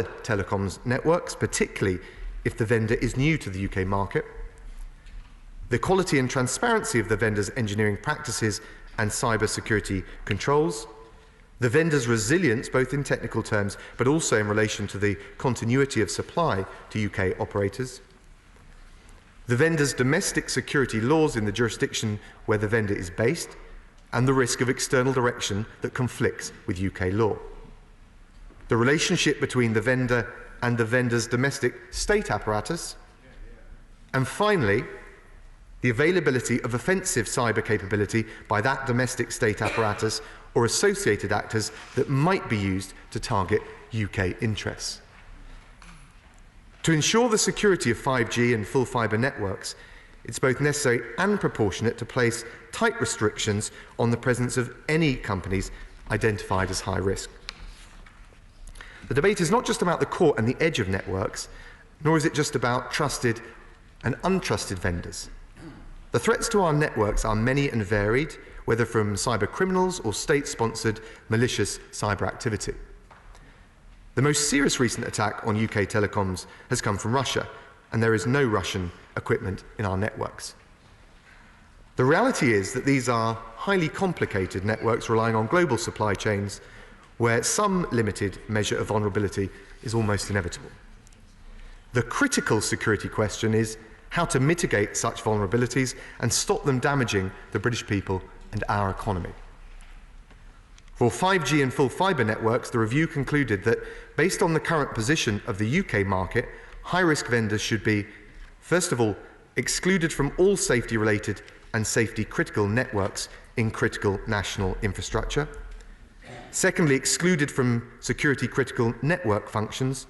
telecoms networks, particularly if the vendor is new to the UK market, the quality and transparency of the vendor's engineering practices and cyber security controls, the vendor's resilience both in technical terms but also in relation to the continuity of supply to UK operators, the vendor's domestic security laws in the jurisdiction where the vendor is based, and the risk of external direction that conflicts with UK law, the relationship between the vendor and the vendor's domestic state apparatus, and finally, the availability of offensive cyber capability by that domestic state apparatus or associated actors that might be used to target UK interests. To ensure the security of 5G and full fibre networks, it's both necessary and proportionate to place tight restrictions on the presence of any companies identified as high risk. The debate is not just about the core and the edge of networks, nor is it just about trusted and untrusted vendors. The threats to our networks are many and varied, whether from cyber criminals or state-sponsored malicious cyber activity. The most serious recent attack on UK telecoms has come from Russia, and there is no Russian equipment in our networks. The reality is that these are highly complicated networks relying on global supply chains where some limited measure of vulnerability is almost inevitable. The critical security question is how to mitigate such vulnerabilities and stop them damaging the British people and our economy. For 5G and full fibre networks, the review concluded that, based on the current position of the UK market, high-risk vendors should be, first of all, excluded from all safety-related and safety-critical networks in critical national infrastructure. Secondly, excluded from security-critical network functions.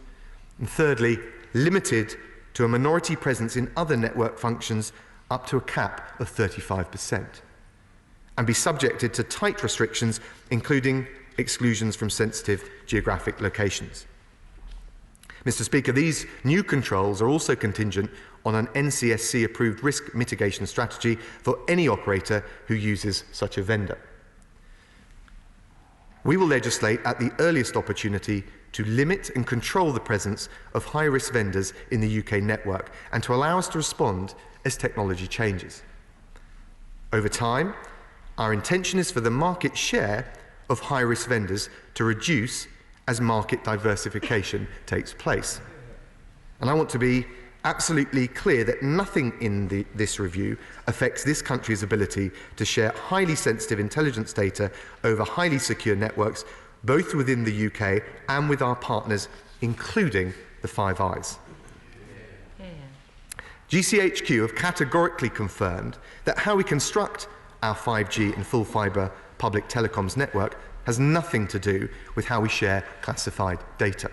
And thirdly, limited to a minority presence in other network functions up to a cap of 35%. And be subjected to tight restrictions, including exclusions from sensitive geographic locations. Mr. Speaker, these new controls are also contingent on an NCSC-approved risk mitigation strategy for any operator who uses such a vendor. We will legislate at the earliest opportunity to limit and control the presence of high-risk vendors in the UK network and to allow us to respond as technology changes. Over time, our intention is for the market share of high-risk vendors to reduce as market diversification takes place. And I want to be absolutely clear that nothing in this review affects this country's ability to share highly sensitive intelligence data over highly secure networks, both within the UK and with our partners, including the Five Eyes. GCHQ have categorically confirmed that how we construct our 5G and full fibre public telecoms network has nothing to do with how we share classified data.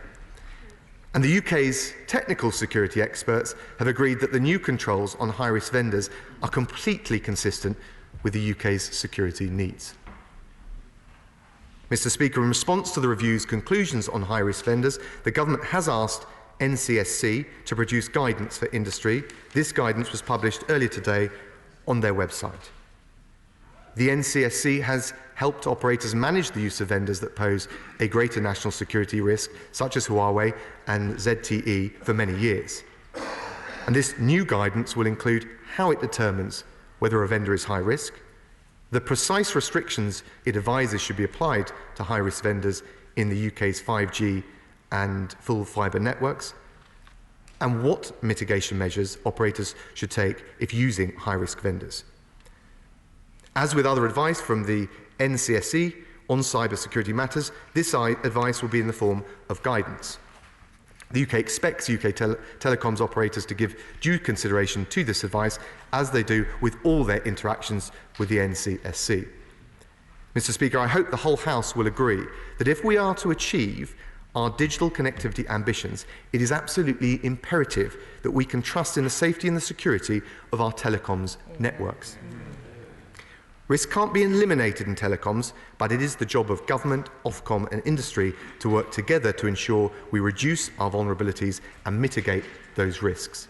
And the UK's technical security experts have agreed that the new controls on high-risk vendors are completely consistent with the UK's security needs. Mr. Speaker, in response to the review's conclusions on high-risk vendors, the government has asked NCSC to produce guidance for industry. This guidance was published earlier today on their website. The NCSC has helped operators manage the use of vendors that pose a greater national security risk, such as Huawei and ZTE, for many years. And this new guidance will include how it determines whether a vendor is high risk, the precise restrictions it advises should be applied to high-risk vendors in the UK's 5G and full fibre networks, and what mitigation measures operators should take if using high-risk vendors. As with other advice from the NCSC on cybersecurity matters, this advice will be in the form of guidance. The UK expects UK telecoms operators to give due consideration to this advice, as they do with all their interactions with the NCSC. Mr. Speaker, I hope the whole House will agree that if we are to achieve our digital connectivity ambitions, it is absolutely imperative that we can trust in the safety and the security of our telecoms networks. Risk can't be eliminated in telecoms, but it is the job of government, Ofcom and industry to work together to ensure we reduce our vulnerabilities and mitigate those risks.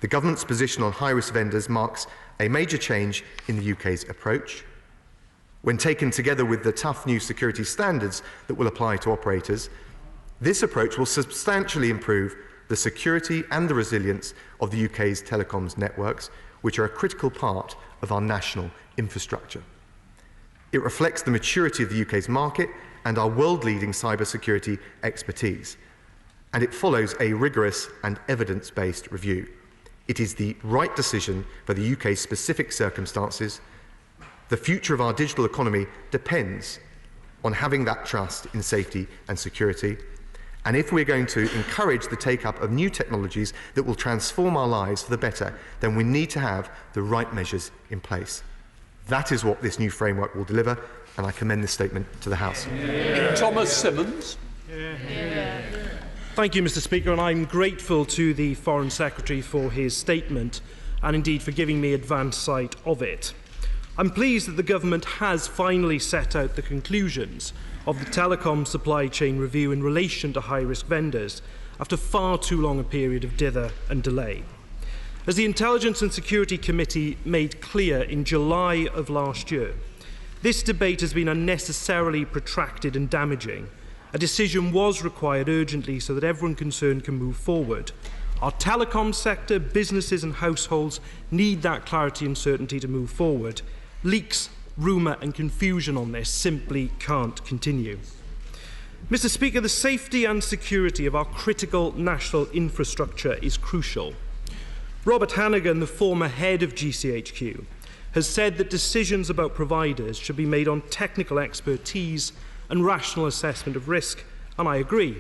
The government's position on high-risk vendors marks a major change in the UK's approach. When taken together with the tough new security standards that will apply to operators, This approach will substantially improve the security and the resilience of the UK's telecoms networks, which are a critical part of our national infrastructure. It reflects the maturity of the UK's market and our world-leading cybersecurity expertise, and it follows a rigorous and evidence-based review. It is the right decision for the UK's specific circumstances. The future of our digital economy depends on having that trust in safety and security. And if we're going to encourage the take-up of new technologies that will transform our lives for the better, then we need to have the right measures in place. That is what this new framework will deliver, and I commend this statement to the House. Thomas Simmons. Thank you, Mr. Speaker, and I'm grateful to the Foreign Secretary for his statement and indeed for giving me advance sight of it. I'm pleased that the Government has finally set out the conclusions of the telecom supply chain review in relation to high-risk vendors after far too long a period of dither and delay. As the Intelligence and Security Committee made clear in July of last year, this debate has been unnecessarily protracted and damaging. A decision was required urgently so that everyone concerned can move forward. Our telecom sector, businesses and households need that clarity and certainty to move forward. Leaks, rumour and confusion on this simply can't continue. Mr. Speaker, the safety and security of our critical national infrastructure is crucial. Robert Hannigan, the former head of GCHQ, has said that decisions about providers should be made on technical expertise and rational assessment of risk, and I agree.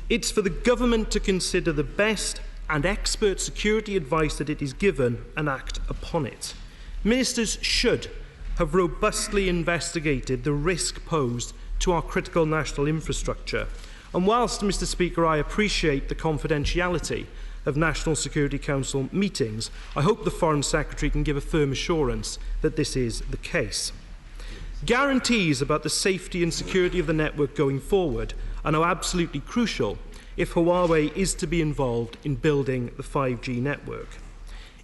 It's for the Government to consider the best and expert security advice that it is given and act upon it. Ministers should have robustly investigated the risk posed to our critical national infrastructure. And whilst, Mr. Speaker, I appreciate the confidentiality of National Security Council meetings, I hope the Foreign Secretary can give a firm assurance that this is the case. Guarantees about the safety and security of the network going forward are now absolutely crucial if Huawei is to be involved in building the 5G network.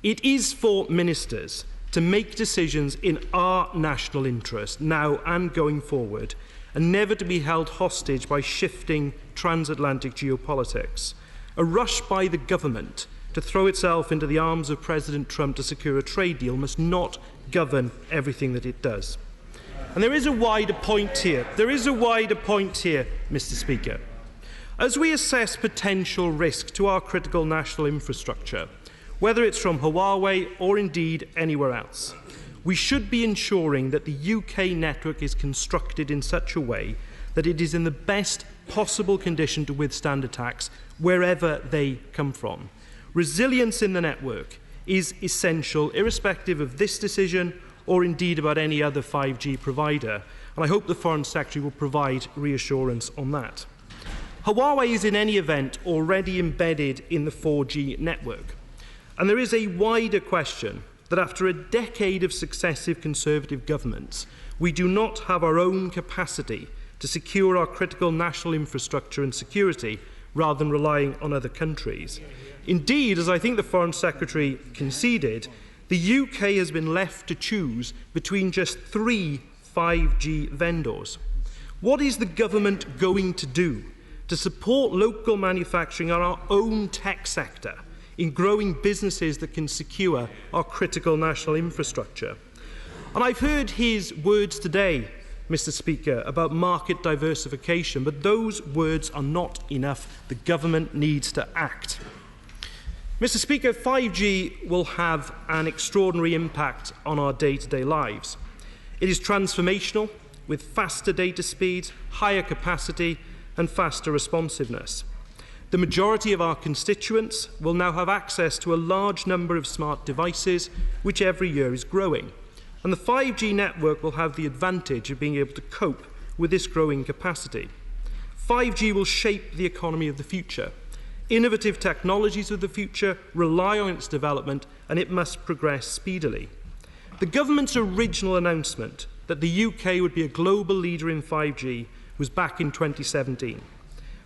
It is for ministers to make decisions in our national interest now and going forward, and never to be held hostage by shifting transatlantic geopolitics. A rush by the Government to throw itself into the arms of President Trump to secure a trade deal must not govern everything that it does. And there is a wider point here. Mr. Speaker. As we assess potential risk to our critical national infrastructure, whether it's from Huawei or indeed anywhere else, we should be ensuring that the UK network is constructed in such a way that it is in the best possible condition to withstand attacks wherever they come from. Resilience in the network is essential, irrespective of this decision or indeed about any other 5G provider, and I hope the Foreign Secretary will provide reassurance on that. Huawei is in any event already embedded in the 4G network, and there is a wider question that after a decade of successive Conservative governments, we do not have our own capacity to secure our critical national infrastructure and security rather than relying on other countries. Indeed, as I think the Foreign Secretary conceded, the UK has been left to choose between just 3 5G vendors. What is the Government going to do to support local manufacturing and our own tech sector in growing businesses that can secure our critical national infrastructure? And I've heard his words today, Mr. Speaker, about market diversification, but those words are not enough. The Government needs to act. Mr. Speaker, 5G will have an extraordinary impact on our day-to-day lives. It is transformational, with faster data speeds, higher capacity and faster responsiveness. The majority of our constituents will now have access to a large number of smart devices, which every year is growing. And the 5G network will have the advantage of being able to cope with this growing capacity. 5G will shape the economy of the future. Innovative technologies of the future rely on its development, and it must progress speedily. The Government's original announcement that the UK would be a global leader in 5G was back in 2017.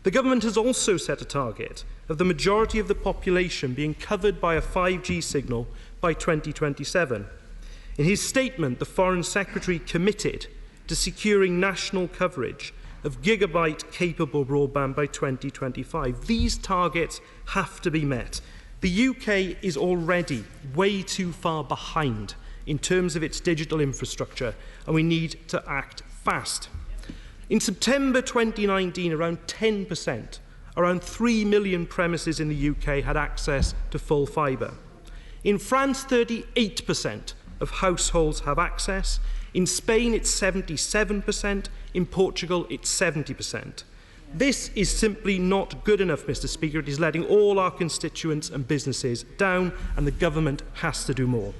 The Government has also set a target of the majority of the population being covered by a 5G signal by 2027. In his statement, the Foreign Secretary committed to securing national coverage of gigabyte-capable broadband by 2025. These targets have to be met. The UK is already way too far behind in terms of its digital infrastructure, and we need to act fast. In September 2019, around 10%, around 3 million premises in the UK had access to full fibre. In France, 38% of households have access. In Spain, it's 77%. In Portugal, it's 70%. This is simply not good enough, Mr. Speaker. It is letting all our constituents and businesses down, and the government has to do more.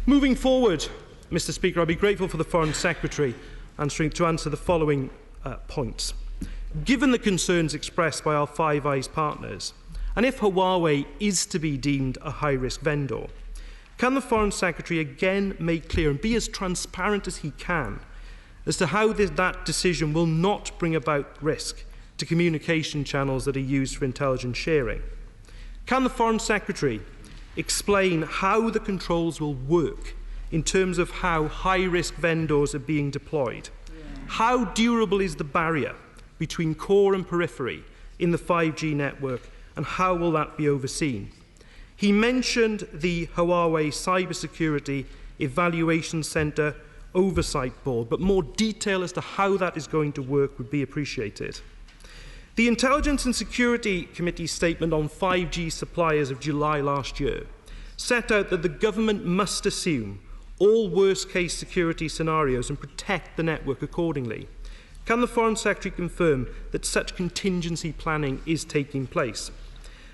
Moving forward, Mr. Speaker, I'll be grateful for the Foreign Secretary to answer the following points. Given the concerns expressed by our Five Eyes partners, and if Huawei is to be deemed a high-risk vendor, can the Foreign Secretary again make clear and be as transparent as he can as to how that decision will not bring about risk to communication channels that are used for intelligence sharing? Can the Foreign Secretary explain how the controls will work in terms of how high-risk vendors are being deployed? How durable is the barrier between core and periphery in the 5G network, and how will that be overseen? He mentioned the Huawei Cybersecurity Evaluation Centre Oversight Board, but more detail as to how that is going to work would be appreciated. The Intelligence and Security Committee's statement on 5G suppliers of July last year set out that the government must assume all worst-case security scenarios and protect the network accordingly. Can the Foreign Secretary confirm that such contingency planning is taking place?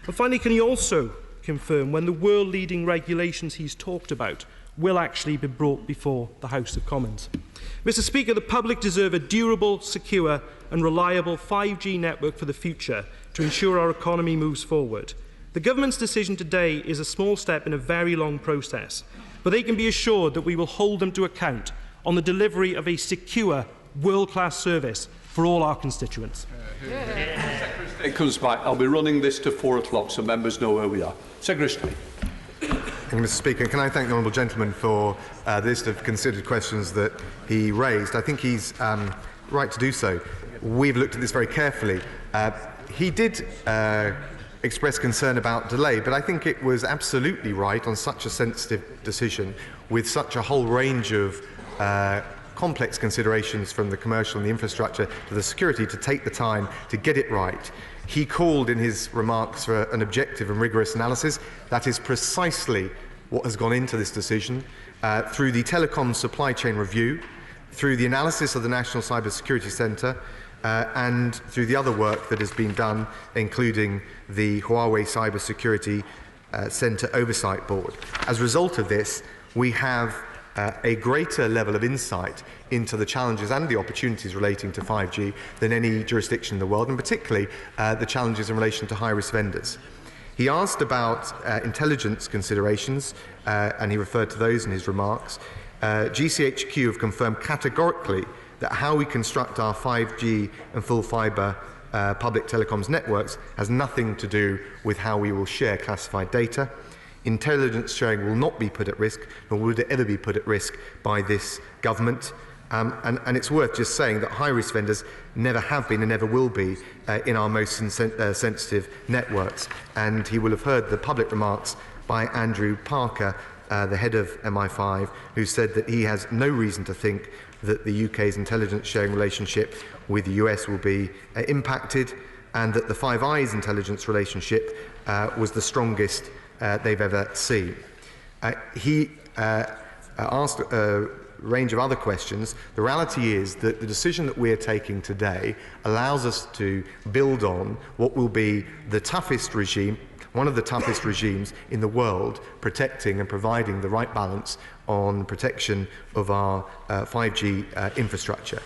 And finally, can he also confirm when the world-leading regulations he's talked about will actually be brought before the House of Commons? Mr. Speaker, the public deserve a durable, secure and reliable 5G network for the future to ensure our economy moves forward. The government's decision today is a small step in a very long process, but they can be assured that we will hold them to account on the delivery of a secure, world-class service for all our constituents. It comes back. I'll be running this to 4 o'clock so members know where we are. Secretary. Thank you, Mr. Speaker. Can I thank the honourable gentleman for the list of considered questions that he raised? I think he's right to do so. We've looked at this very carefully. He did express concern about delay, but I think it was absolutely right on such a sensitive decision with such a whole range of complex considerations from the commercial and the infrastructure to the security to take the time to get it right. He called in his remarks for an objective and rigorous analysis. That is precisely what has gone into this decision through the telecom supply chain review, through the analysis of the National Cybersecurity Centre, and through the other work that has been done, including the Huawei Cybersecurity Centre Oversight Board. As a result of this, we have a greater level of insight into the challenges and the opportunities relating to 5G than any jurisdiction in the world, and particularly the challenges in relation to high-risk vendors. He asked about intelligence considerations, and he referred to those in his remarks. GCHQ have confirmed categorically that how we construct our 5G and full fibre public telecoms networks has nothing to do with how we will share classified data. Intelligence sharing will not be put at risk, nor would it ever be put at risk by this government. And it's worth just saying that high-risk vendors never have been and never will be in our most sensitive networks. And he will have heard the public remarks by Andrew Parker, the head of MI5, who said that he has no reason to think that the UK's intelligence sharing relationship with the US will be impacted, and that the Five Eyes intelligence relationship was the strongest they've ever seen. He asked a range of other questions. The reality is that the decision that we're taking today allows us to build on what will be the toughest regime, one of the toughest regimes in the world, protecting and providing the right balance on protection of our 5G infrastructure.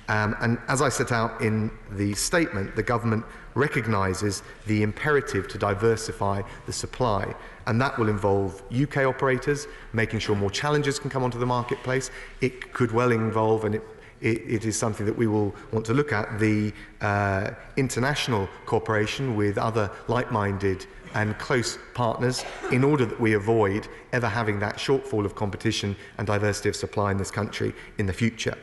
And as I set out in the statement, the government recognises the imperative to diversify the supply, and that will involve UK operators, making sure more challengers can come onto the marketplace. It could well involve, and it is something that we will want to look at, the international cooperation with other like-minded and close partners in order that we avoid ever having that shortfall of competition and diversity of supply in this country in the future.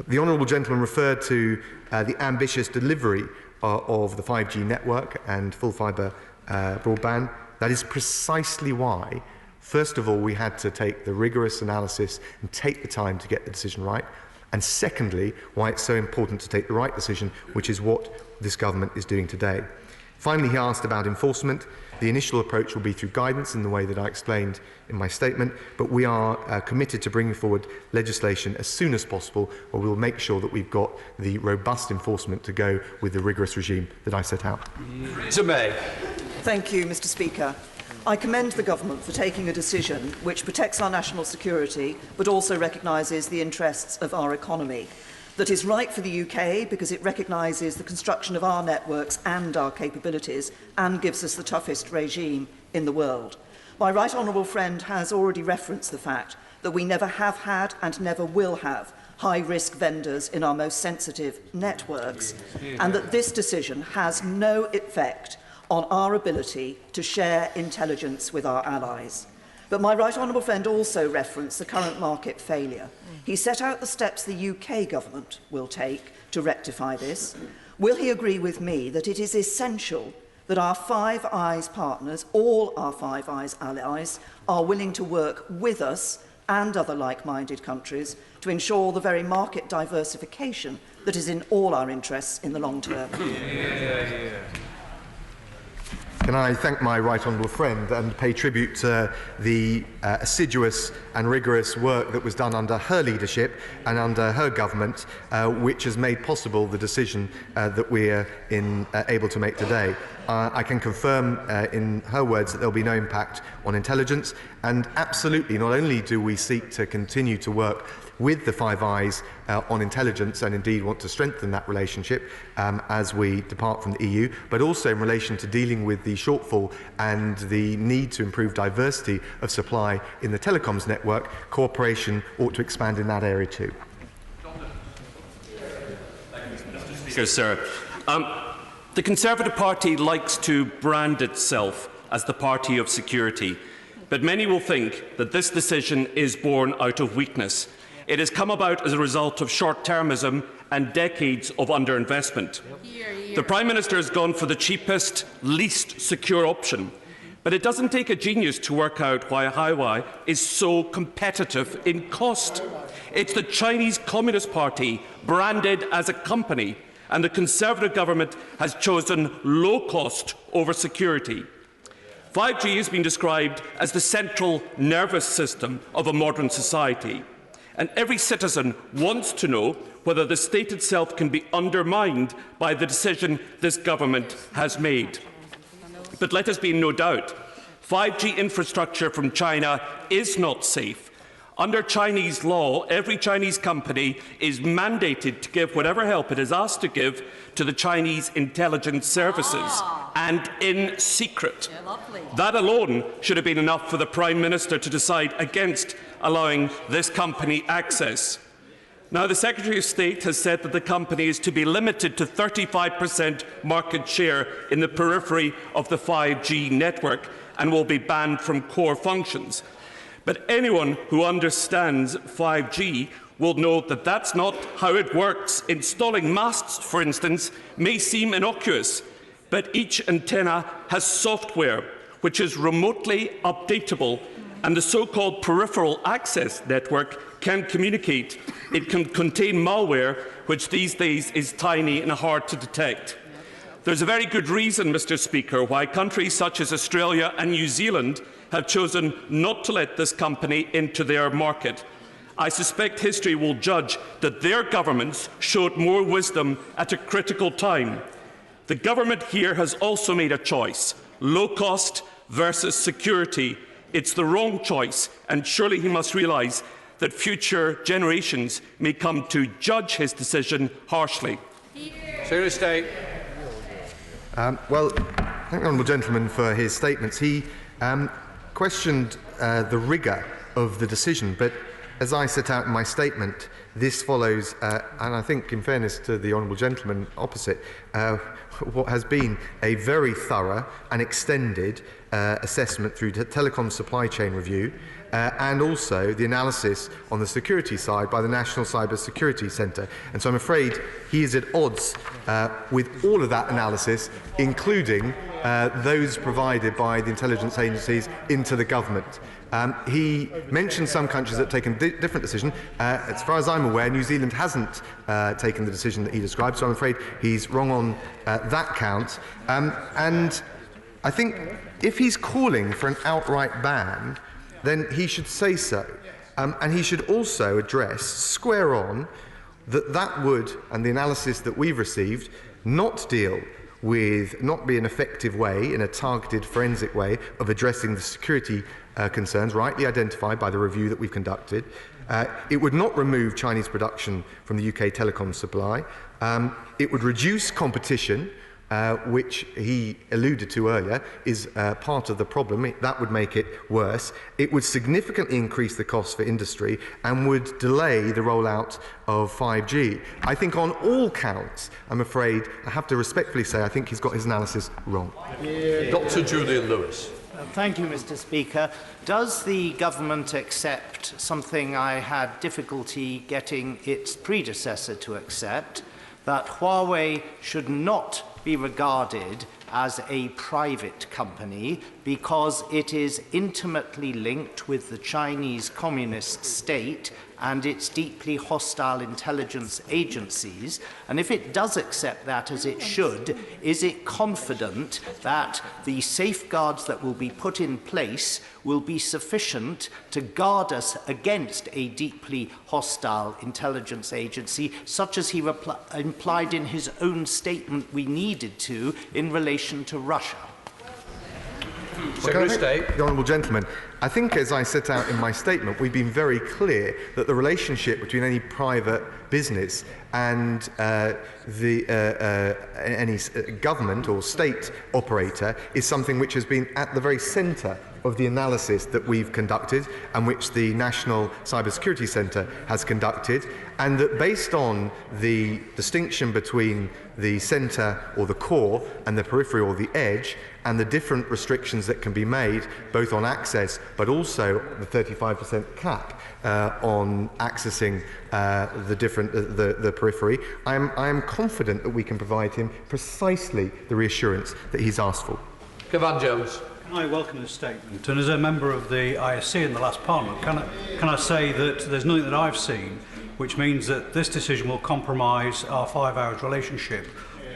The honourable gentleman referred to the ambitious delivery of the 5G network and full fibre broadband. That is precisely why, first of all, we had to take the rigorous analysis and take the time to get the decision right. And secondly, why it's so important to take the right decision, which is what this government is doing today. Finally, he asked about enforcement. The initial approach will be through guidance in the way that I explained in my statement, but we are committed to bringing forward legislation as soon as possible, where we will make sure that we've got the robust enforcement to go with the rigorous regime that I set out. Thank you, Mr. Speaker. I commend the government for taking a decision which protects our national security, but also recognises the interests of our economy. That is right for the UK because it recognises the construction of our networks and our capabilities and gives us the toughest regime in the world. My right honourable friend has already referenced the fact that we never have had and never will have high-risk vendors in our most sensitive networks, and that this decision has no effect on our ability to share intelligence with our allies. But my right honourable friend also referenced the current market failure. He set out the steps the UK government will take to rectify this. Will he agree with me that it is essential that our Five Eyes partners, all our Five Eyes allies, are willing to work with us and other like-minded countries to ensure the very market diversification that is in all our interests in the long term? Can I thank my right honourable friend and pay tribute to the assiduous and rigorous work that was done under her leadership and under her government, which has made possible the decision that we are able to make today. I can confirm in her words that there will be no impact on intelligence, and absolutely not only do we seek to continue to work with the Five Eyes on intelligence and indeed want to strengthen that relationship as we depart from the EU, but also in relation to dealing with the shortfall and the need to improve diversity of supply in the telecoms network. Cooperation ought to expand in that area too. Speaker, sir. The Conservative Party likes to brand itself as the party of security, but many will think that this decision is born out of weakness. It has come about as a result of short-termism and decades of underinvestment. The Prime Minister has gone for the cheapest, least secure option, but it doesn't take a genius to work out why Huawei is so competitive in cost. It's the Chinese Communist Party branded as a company, and the Conservative government has chosen low cost over security. 5G has been described as the central nervous system of a modern society, and every citizen wants to know whether the state itself can be undermined by the decision this government has made. But let us be in no doubt, 5G infrastructure from China is not safe. Under Chinese law, every Chinese company is mandated to give whatever help it is asked to give to the Chinese intelligence services, and in secret. That alone should have been enough for the Prime Minister to decide against allowing this company access. Now, the Secretary of State has said that the company is to be limited to 35% market share in the periphery of the 5G network and will be banned from core functions. But anyone who understands 5G will know that that's not how it works. Installing masts, for instance, may seem innocuous, but each antenna has software which is remotely updatable, and the so-called peripheral access network can communicate. It can contain malware, which these days is tiny and hard to detect. There's a very good reason, Mr. Speaker, why countries such as Australia and New Zealand have chosen not to let this company into their market. I suspect history will judge that their governments showed more wisdom at a critical time. The government here has also made a choice: low cost versus security. It's the wrong choice, and surely he must realise that future generations may come to judge his decision harshly. Secretary of State. Well, thank the honourable gentleman for his statements. He questioned the rigour of the decision, but as I set out in my statement, this follows, and I think in fairness to the honourable gentleman opposite, what has been a very thorough and extended assessment through telecom supply chain review, and also the analysis on the security side by the National Cyber Security Centre. And so I'm afraid he is at odds with all of that analysis, including those provided by the intelligence agencies into the government. He mentioned some countries that have taken different decisions. As far as I'm aware, New Zealand hasn't taken the decision that he described, so I'm afraid he's wrong on that count. And I think if he's calling for an outright ban, then he should say so. And he should also address, square on, that would, and the analysis that we've received, not be an effective way, in a targeted forensic way, of addressing the security concerns rightly identified by the review that we've conducted. It would not remove Chinese production from the UK telecom supply. It would reduce competition, which he alluded to earlier, is part of the problem. That would make it worse. It would significantly increase the costs for industry and would delay the rollout of 5G. I think on all counts, I'm afraid, I have to respectfully say, I think he's got his analysis wrong. Dr. Julian Lewis. Thank you, Mr. Speaker. Does the government accept something I had difficulty getting its predecessor to accept, that Huawei should not be regarded as a private company because it is intimately linked with the Chinese Communist state and its deeply hostile intelligence agencies? And if it does accept that, as it should, is it confident that the safeguards that will be put in place will be sufficient to guard us against a deeply hostile intelligence agency, such as he implied in his own statement we needed to in relation to Russia? Secretary of State. The Honourable Gentleman, I think as I set out in my statement, we've been very clear that the relationship between any private business and any government or state operator is something which has been at the very centre of the analysis that we've conducted and which the National Cyber Security Centre has conducted, and that based on the distinction between the centre or the core and the periphery or the edge, and the different restrictions that can be made both on access but also the 35% cap on accessing the periphery, I am confident that we can provide him precisely the reassurance that he's asked for. Kevan Jones. I welcome this statement, and as a member of the ISC in the last Parliament, can I say that there's nothing that I've seen which means that this decision will compromise our 5 hours relationship,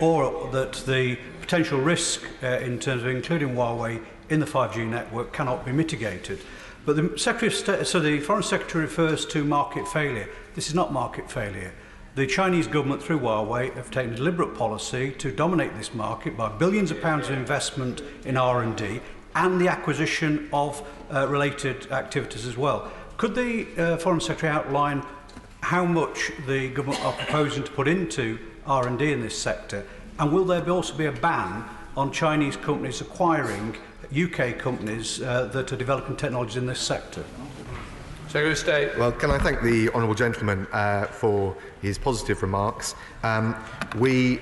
or that the potential risk in terms of including Huawei in the 5G network cannot be mitigated. But the Secretary of State, so the Foreign Secretary refers to market failure. This is not market failure. The Chinese government, through Huawei, have taken a deliberate policy to dominate this market by billions of pounds of investment in R&D and the acquisition of related activities as well. Could the Foreign Secretary outline how much the government are proposing to put into R&D in this sector, and will there also be a ban on Chinese companies acquiring UK companies that are developing technologies in this sector? Secretary of State. Well, can I thank the honourable gentleman for his positive remarks. We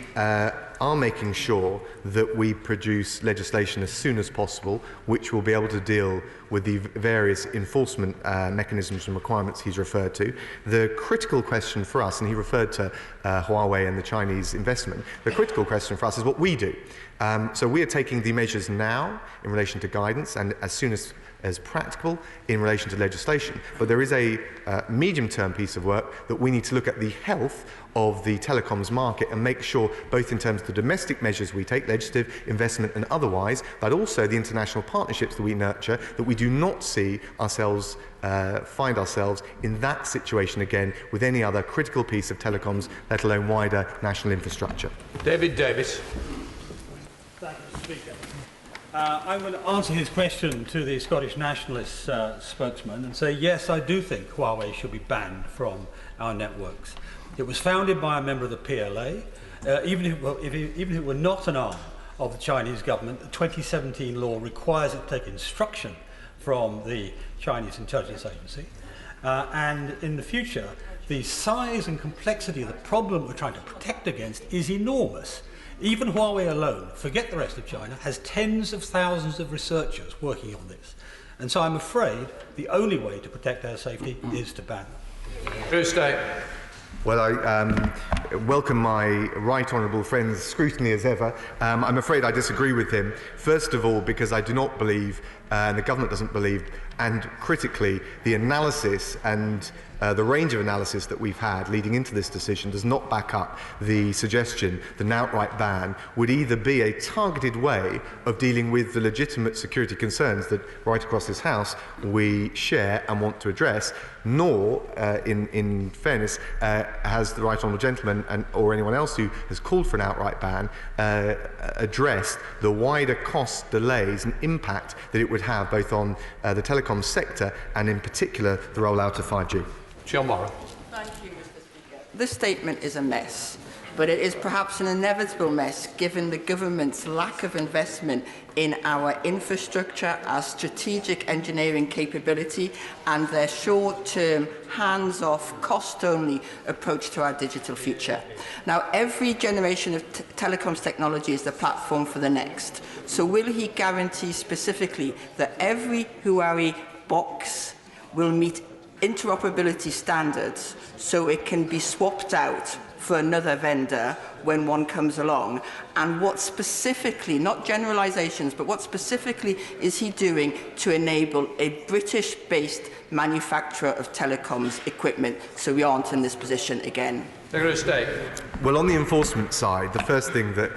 are making sure that we produce legislation as soon as possible which will be able to deal with the various enforcement mechanisms and requirements he's referred to. The critical question for us, and he referred to Huawei and the Chinese investment, the critical question for us is what we do. So we are taking the measures now in relation to guidance and as soon as practical in relation to legislation. But there is a medium-term piece of work that we need to look at the health of the telecoms market and make sure, both in terms of the domestic measures we take, legislative, investment and otherwise, but also the international partnerships that we nurture, that we do not see ourselves, find ourselves in that situation again with any other critical piece of telecoms, let alone wider national infrastructure. David Davis. Thank you, Speaker. I'm going to answer his question to the Scottish Nationalist spokesman and say, yes, I do think Huawei should be banned from our networks. It was founded by a member of the PLA. Even if it were not an arm of the Chinese government, the 2017 law requires it to take instruction from the Chinese intelligence agency. And in the future, the size and complexity of the problem we're trying to protect against is enormous. Even Huawei alone, forget the rest of China, has tens of thousands of researchers working on this. And so I'm afraid the only way to protect our safety is to ban them. Well, I welcome my right honourable friend's scrutiny as ever. I'm afraid I disagree with him. First of all, because I do not believe, and the government doesn't believe, and critically, the analysis and the range of analysis that we've had leading into this decision does not back up the suggestion that an outright ban would either be a targeted way of dealing with the legitimate security concerns that right across this House we share and want to address, nor, in fairness, has the right honourable gentleman or anyone else who has called for an outright ban addressed the wider cost, delays and impact that it would have both on the telecom sector and in particular the rollout of 5G. Jill Morrow. Thank you, Mr. Speaker. This statement is a mess, but it is perhaps an inevitable mess given the government's lack of investment in our infrastructure, our strategic engineering capability and their short-term, hands-off, cost-only approach to our digital future. Now, every generation of telecoms technology is the platform for the next. So will he guarantee specifically that every Huawei box will meet interoperability standards so it can be swapped out for another vendor when one comes along? And what specifically, not generalizations, but what specifically is he doing to enable a British-based manufacturer of telecoms equipment so we aren't in this position again? Well, on the enforcement side, the first thing that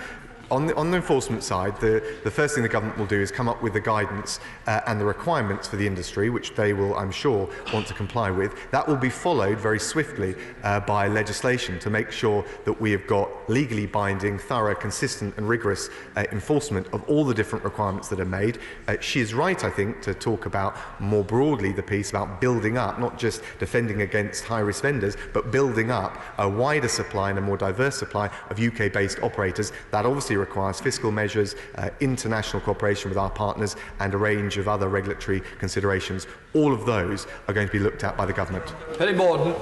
On the enforcement side, the first thing the government will do is come up with the guidance and the requirements for the industry, which they will, I'm sure, want to comply with. That will be followed very swiftly by legislation to make sure that we have got legally binding, thorough, consistent and rigorous enforcement of all the different requirements that are made. She is right, I think, to talk about more broadly the piece about building up, not just defending against high-risk vendors, but building up a wider supply and a more diverse supply of UK-based operators. That obviously requires fiscal measures, international cooperation with our partners and a range of other regulatory considerations. All of those are going to be looked at by the government. Penny Morden.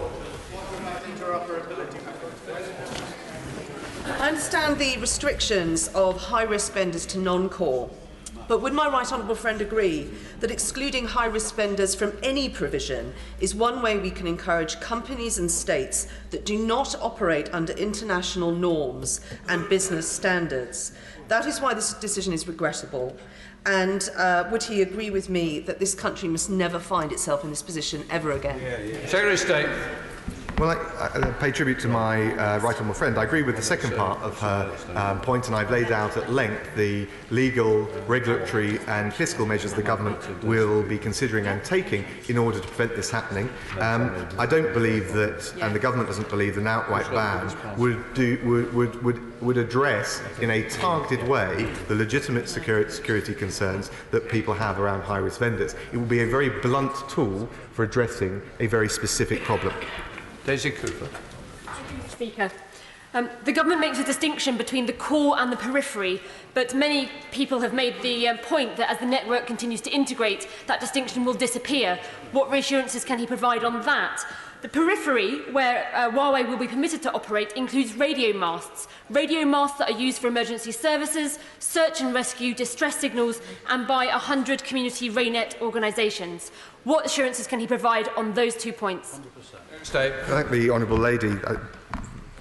I understand the restrictions of high-risk vendors to non-core, but would my right honourable friend agree that excluding high-risk vendors from any provision is one way we can encourage companies and states that do not operate under international norms and business standards? That is why this decision is regrettable. And would he agree with me that this country must never find itself in this position ever again? Secretary of State. Well, I pay tribute to my right honourable friend. I agree with the second part of her point, and I've laid out at length the legal, regulatory and fiscal measures the government will be considering and taking in order to prevent this happening. I don't believe that, and the government doesn't believe, an outright ban would address in a targeted way the legitimate security concerns that people have around high-risk vendors. It will be a very blunt tool for addressing a very specific problem. Daisy Cooper. Speaker. The government makes a distinction between the core and the periphery, but many people have made the point that as the network continues to integrate, that distinction will disappear. What reassurances can he provide on that? The periphery, where Huawei will be permitted to operate, includes radio masts that are used for emergency services, search and rescue, distress signals, and by 100 community RayNet organisations. What assurances can he provide on those 2 points? 100%. I thank the honourable lady.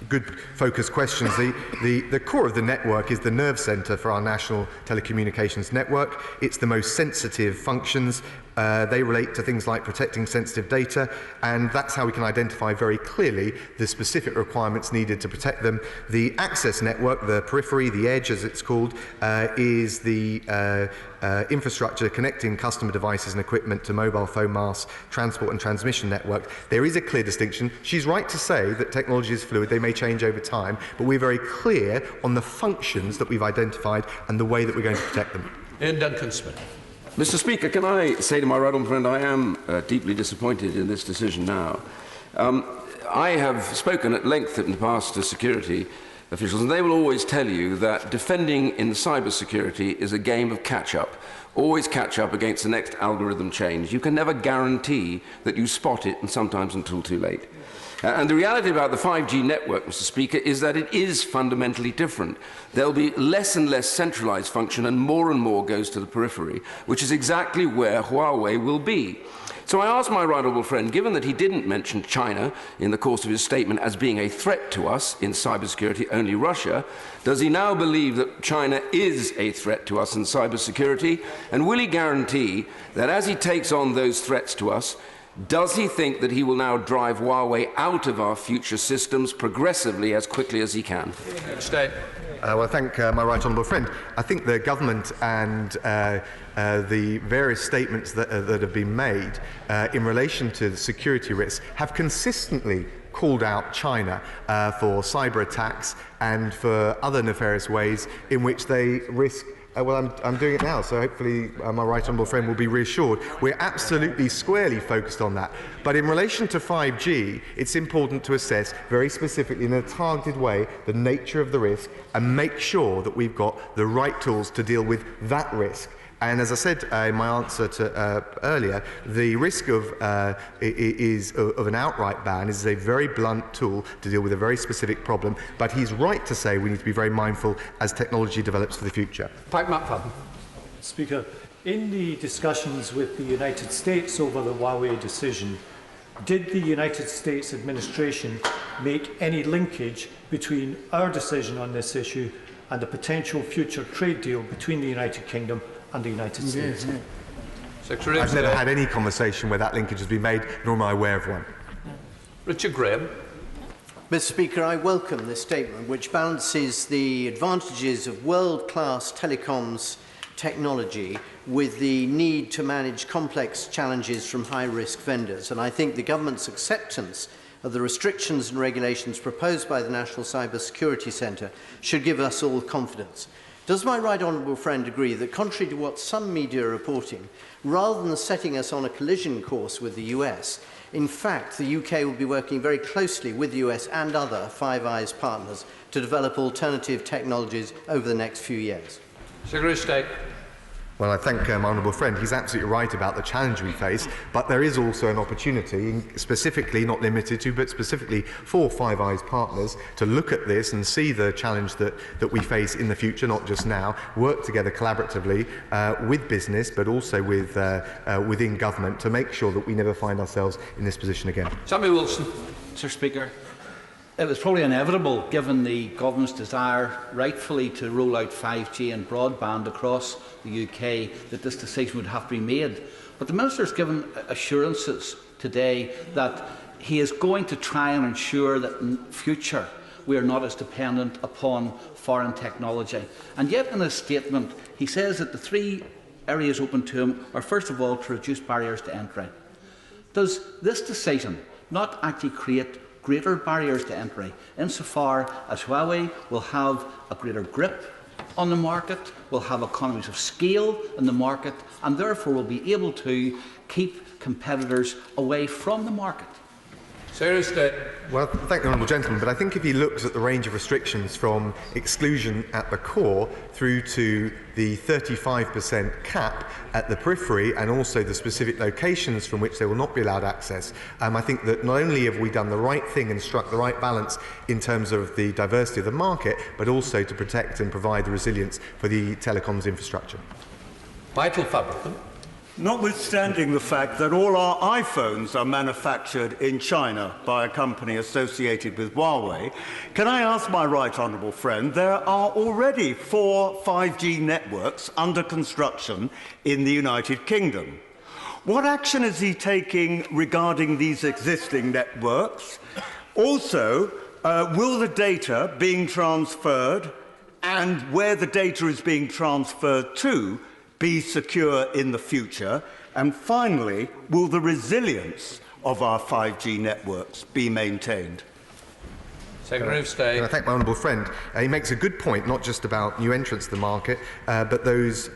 Good focused questions. The core of the network is the nerve centre for our national telecommunications network. It's the most sensitive functions. They relate to things like protecting sensitive data, and that's how we can identify very clearly the specific requirements needed to protect them. The access network, the periphery, the edge as it's called, is the infrastructure connecting customer devices and equipment to mobile phone masts, transport and transmission network. There is a clear distinction. She's right to say that technology is fluid, they may change over time, but we're very clear on the functions that we've identified and the way that we're going to protect them. Ian Duncan-Smith. Mr. Speaker, can I say to my right honourable friend, I am deeply disappointed in this decision now. I have spoken at length in the past to security officials, and they will always tell you that defending in cyber security is a game of catch-up. Always catch up against the next algorithm change. You can never guarantee that you spot it, and sometimes until too late. And the reality about the 5G network, Mr. Speaker, is that it is fundamentally different. There'll be less and less centralised function and more goes to the periphery, which is exactly where Huawei will be. So I ask my right honourable friend, given that he didn't mention China in the course of his statement as being a threat to us in cybersecurity, only Russia, does he now believe that China is a threat to us in cybersecurity? And will he guarantee that as he takes on those threats to us, does he think that he will now drive Huawei out of our future systems progressively as quickly as he can? Well, I thank my right honourable friend. I think the government and the various statements that have been made in relation to the security risks have consistently called out China for cyber attacks and for other nefarious ways in which they risk. Well, I'm doing it now, so hopefully my right honourable friend will be reassured. We're absolutely squarely focused on that. But in relation to 5G, it's important to assess very specifically in a targeted way the nature of the risk and make sure that we've got the right tools to deal with that risk. And as I said in my answer to earlier, the risk of an outright ban is a very blunt tool to deal with a very specific problem. But he's right to say we need to be very mindful as technology develops for the future. Speaker, in the discussions with the United States over the Huawei decision, did the United States administration make any linkage between our decision on this issue and a potential future trade deal between the United Kingdom and the United States? I've never had any conversation where that linkage has been made, nor am I aware of one. Richard Graham. Mr. Speaker, I welcome this statement, which balances the advantages of world-class telecoms technology with the need to manage complex challenges from high-risk vendors. And I think the government's acceptance of the restrictions and regulations proposed by the National Cyber Security Centre should give us all confidence. Does my right honourable friend agree that, contrary to what some media are reporting, rather than setting us on a collision course with the US, in fact, the UK will be working very closely with the US and other Five Eyes partners to develop alternative technologies over the next few years? Secretary of State. Well, I thank my honourable friend. He's absolutely right about the challenge we face, but there is also an opportunity, specifically, not limited to, but specifically for Five Eyes partners, to look at this and see the challenge that we face in the future, not just now, work together collaboratively with business, but also with, within government to make sure that we never find ourselves in this position again. Samuel Wilson. Mr. Speaker, it was probably inevitable, given the government's desire rightfully to roll out 5G and broadband across the UK, that this decision would have to be made. But the Minister has given assurances today that he is going to try and ensure that in future we are not as dependent upon foreign technology. And yet in his statement he says that the three areas open to him are, first of all, to reduce barriers to entry. Does this decision not actually create greater barriers to entry, insofar as Huawei will have a greater grip on the market, will have economies of scale in the market, and therefore will be able to keep competitors away from the market? Seriously. Well, thank the honourable gentleman, but I think if he looks at the range of restrictions from exclusion at the core through to the 35% cap at the periphery and also the specific locations from which they will not be allowed access, I think that not only have we done the right thing and struck the right balance in terms of the diversity of the market, but also to protect and provide the resilience for the telecoms infrastructure. Vital Fabricant. Notwithstanding the fact that all our iPhones are manufactured in China by a company associated with Huawei, can I ask my right honourable friend, there are already 4 5G networks under construction in the United Kingdom. What action is he taking regarding these existing networks? Also, will the data being transferred and where the data is being transferred to be secure in the future? And finally, will the resilience of our 5G networks be maintained? Secretary of State. I thank my honourable friend. He makes a good point, not just about new entrants to the market, but those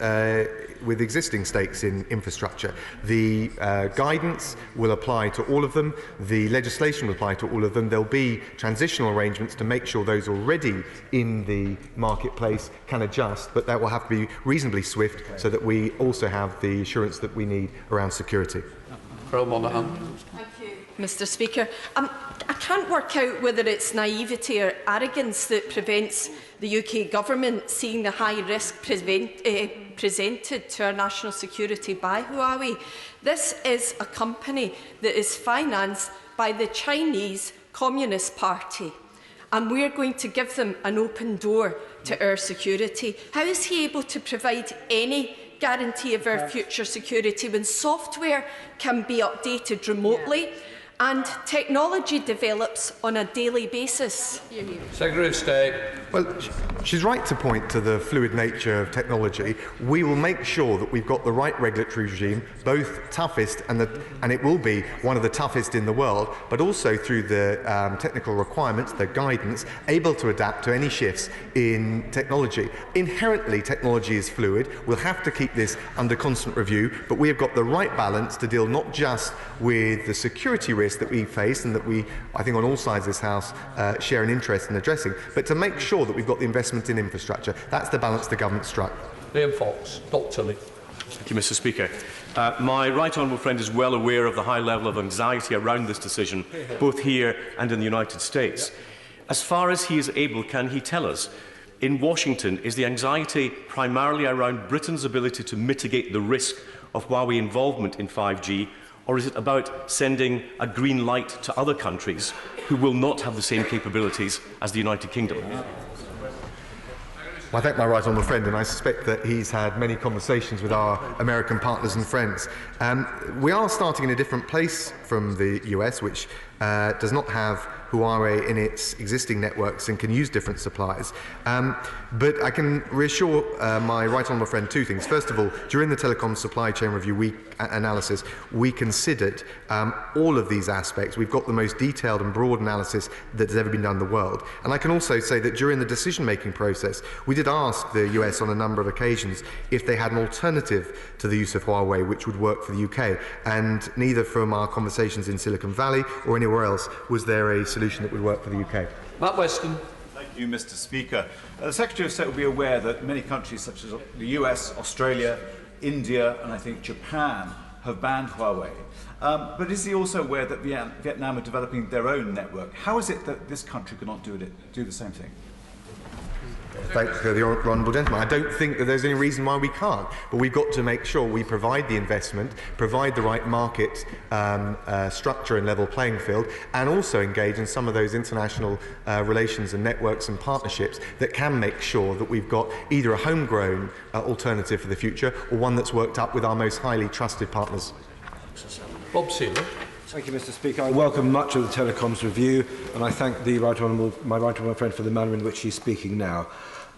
with existing stakes in infrastructure. The guidance will apply to all of them. The legislation will apply to all of them. There'll be transitional arrangements to make sure those already in the marketplace can adjust, but that will have to be reasonably swift so that we also have the assurance that we need around security. Earl Monaghan. Thank you. Mr Speaker. I can't work out whether it's naivety or arrogance that prevents the UK Government seeing the high risk presented to our national security by Huawei. This is a company that is financed by the Chinese Communist Party, and we're going to give them an open door to our security. How is he able to provide any guarantee of our future security when software can be updated remotely and technology develops on a daily basis? Secretary of State. Well, she's right to point to the fluid nature of technology. We will make sure that we've got the right regulatory regime, both toughest and it will be one of the toughest in the world, but also through the technical requirements, the guidance, able to adapt to any shifts in technology. Inherently, technology is fluid. We'll have to keep this under constant review, but we have got the right balance to deal not just with the security risks that we face and that we, I think on all sides of this House, share an interest in addressing, but to make sure that we've got the investment in infrastructure. That's the balance the government struck. Liam Fox, Dr. Lee. Thank you, Mr Speaker. My right honourable friend is well aware of the high level of anxiety around this decision, both here and in the United States. As far as he is able, can he tell us, in Washington, is the anxiety primarily around Britain's ability to mitigate the risk of Huawei involvement in 5G, or is it about sending a green light to other countries who will not have the same capabilities as the United Kingdom? Well, I thank my right honourable friend, and I suspect that he's had many conversations with our American partners and friends. We are starting in a different place from the US, which does not have Huawei in its existing networks and can use different suppliers. But I can reassure my right honourable friend two things. First of all, during the telecom supply chain review analysis, we considered all of these aspects. We've got the most detailed and broad analysis that has ever been done in the world. And I can also say that during the decision-making process, we did ask the US on a number of occasions if they had an alternative to the use of Huawei which would work for the UK. And neither from our conversations in Silicon Valley or anywhere else was there a solution that would work for the UK. Matt Weston. Thank you, Mr Speaker. The Secretary of State will be aware that many countries such as the US, Australia, India and I think Japan have banned Huawei. But is he also aware that Vietnam are developing their own network? How is it that this country cannot do the same thing? Thanks to the honourable gentleman. I don't think that there's any reason why we can't, but we've got to make sure we provide the investment, provide the right market structure and level playing field, and also engage in some of those international relations and networks and partnerships that can make sure that we've got either a homegrown alternative for the future or one that's worked up with our most highly trusted partners. Bob Sealer. Thank you, Mr Speaker. I welcome much of the Telecoms review, and I thank my right honourable friend for the manner in which he's speaking now.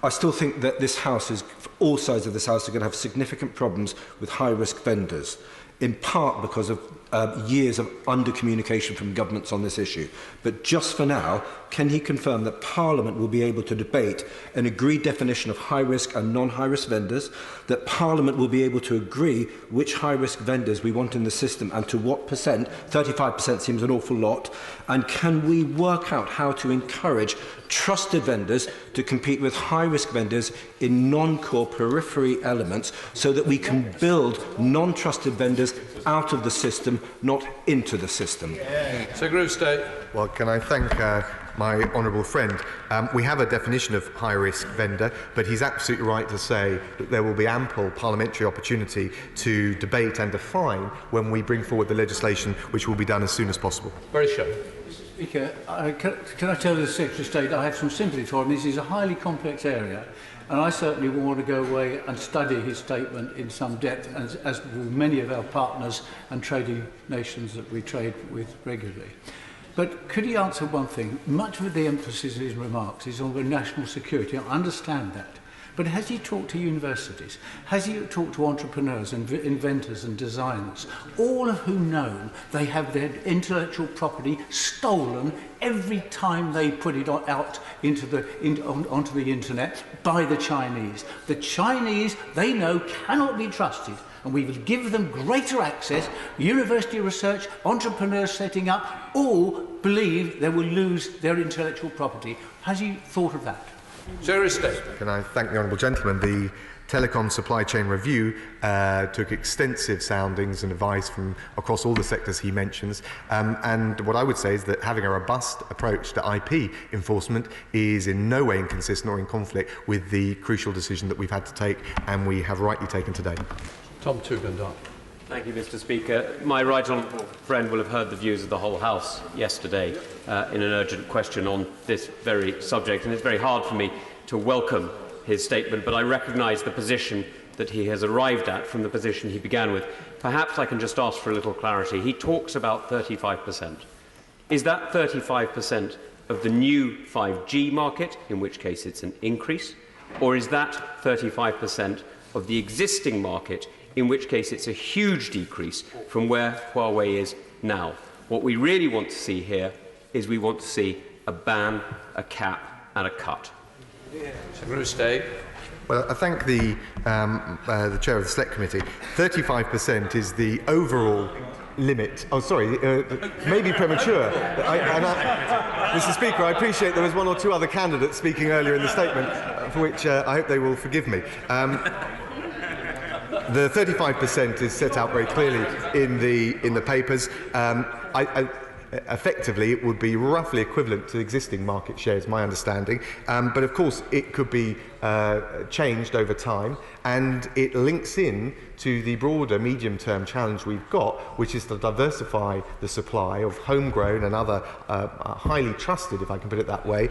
I still think that this House all sides of this House are going to have significant problems with high-risk vendors, in part because of years of under-communication from governments on this issue. But just for now, can he confirm that Parliament will be able to debate an agreed definition of high-risk and non-high-risk vendors, that Parliament will be able to agree which high-risk vendors we want in the system and to what percent? 35% seems an awful lot. And can we work out how to encourage trusted vendors to compete with high-risk vendors in non-core periphery elements so that we can build non-trusted vendors out of the system, not into the system? Secretary of State. Well, can I thank my honourable friend? We have a definition of high-risk vendor, but he's absolutely right to say that there will be ample parliamentary opportunity to debate and define when we bring forward the legislation, which will be done as soon as possible. Very sure. Speaker, can I tell the Secretary of State I have some sympathy for him. This is a highly complex area, and I certainly want to go away and study his statement in some depth, as with many of our partners and trading nations that we trade with regularly. But could he answer one thing? Much of the emphasis in his remarks is on the national security. I understand that. But has he talked to universities? Has he talked to entrepreneurs and inventors and designers, all of whom know they have their intellectual property stolen every time they put it out onto the internet by the Chinese? The Chinese, they know, cannot be trusted, and we will give them greater access. University research, entrepreneurs setting up, all believe they will lose their intellectual property. Has he thought of that? Secretary of State. Can I thank the honourable gentleman? Telecom Supply Chain Review took extensive soundings and advice from across all the sectors he mentions. And what I would say is that having a robust approach to IP enforcement is in no way inconsistent or in conflict with the crucial decision that we've had to take and we have rightly taken today. Tom Tugundar. Thank you, Mr. Speaker. My right honourable friend will have heard the views of the whole House yesterday in an urgent question on this very subject, and it's very hard for me to welcome his statement, but I recognise the position that he has arrived at from the position he began with. Perhaps I can just ask for a little clarity. He talks about 35%. Is that 35% of the new 5G market, in which case it's an increase, or is that 35% of the existing market, in which case it's a huge decrease from where Huawei is now? What we really want to see here is we want to see a ban, a cap and a cut. Well, I thank the chair of the Select Committee. 35% is the overall limit. Oh, sorry, maybe premature. Mr. Speaker, I appreciate there was one or two other candidates speaking earlier in the statement, for which I hope they will forgive me. The 35% is set out very clearly in the papers. Effectively, it would be roughly equivalent to existing market shares, my understanding. But of course, it could be changed over time, and it links in to the broader medium-term challenge we've got, which is to diversify the supply of homegrown and other highly trusted, if I can put it that way,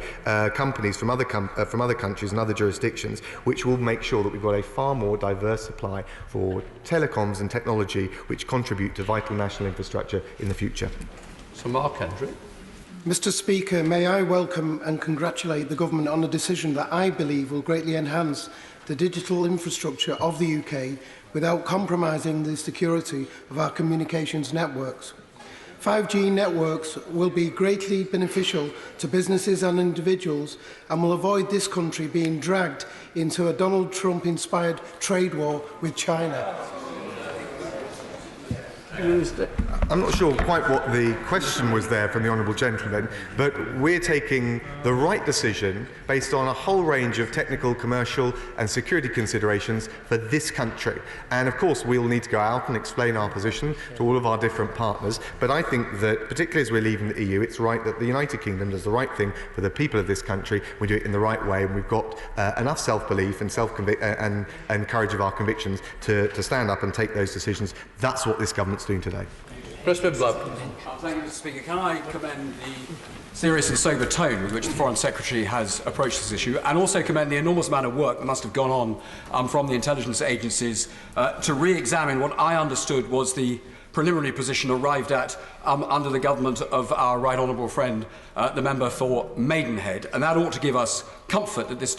companies from other countries and other jurisdictions, which will make sure that we've got a far more diverse supply for telecoms and technology which contribute to vital national infrastructure in the future. Sir Mark Hendry. Mr. Speaker, may I welcome and congratulate the Government on a decision that I believe will greatly enhance the digital infrastructure of the UK without compromising the security of our communications networks. 5G networks will be greatly beneficial to businesses and individuals and will avoid this country being dragged into a Donald Trump-inspired trade war with China. I'm not sure quite what the question was there from the honourable gentleman, but we're taking the right decision based on a whole range of technical, commercial and security considerations for this country. And of course we'll need to go out and explain our position to all of our different partners, but I think that particularly as we're leaving the EU, it's right that the United Kingdom does the right thing for the people of this country. We do it in the right way, and we've got enough self-belief and and courage of our convictions to stand up and take those decisions. That's what this government's doing today. President Blood. Thank you, Mr. Speaker. Can I commend the serious and sober tone with which the Foreign Secretary has approached this issue, and also commend the enormous amount of work that must have gone on from the intelligence agencies to re-examine what I understood was the preliminary position arrived at under the government of our right honourable friend, the member for Maidenhead, and that ought to give us comfort that this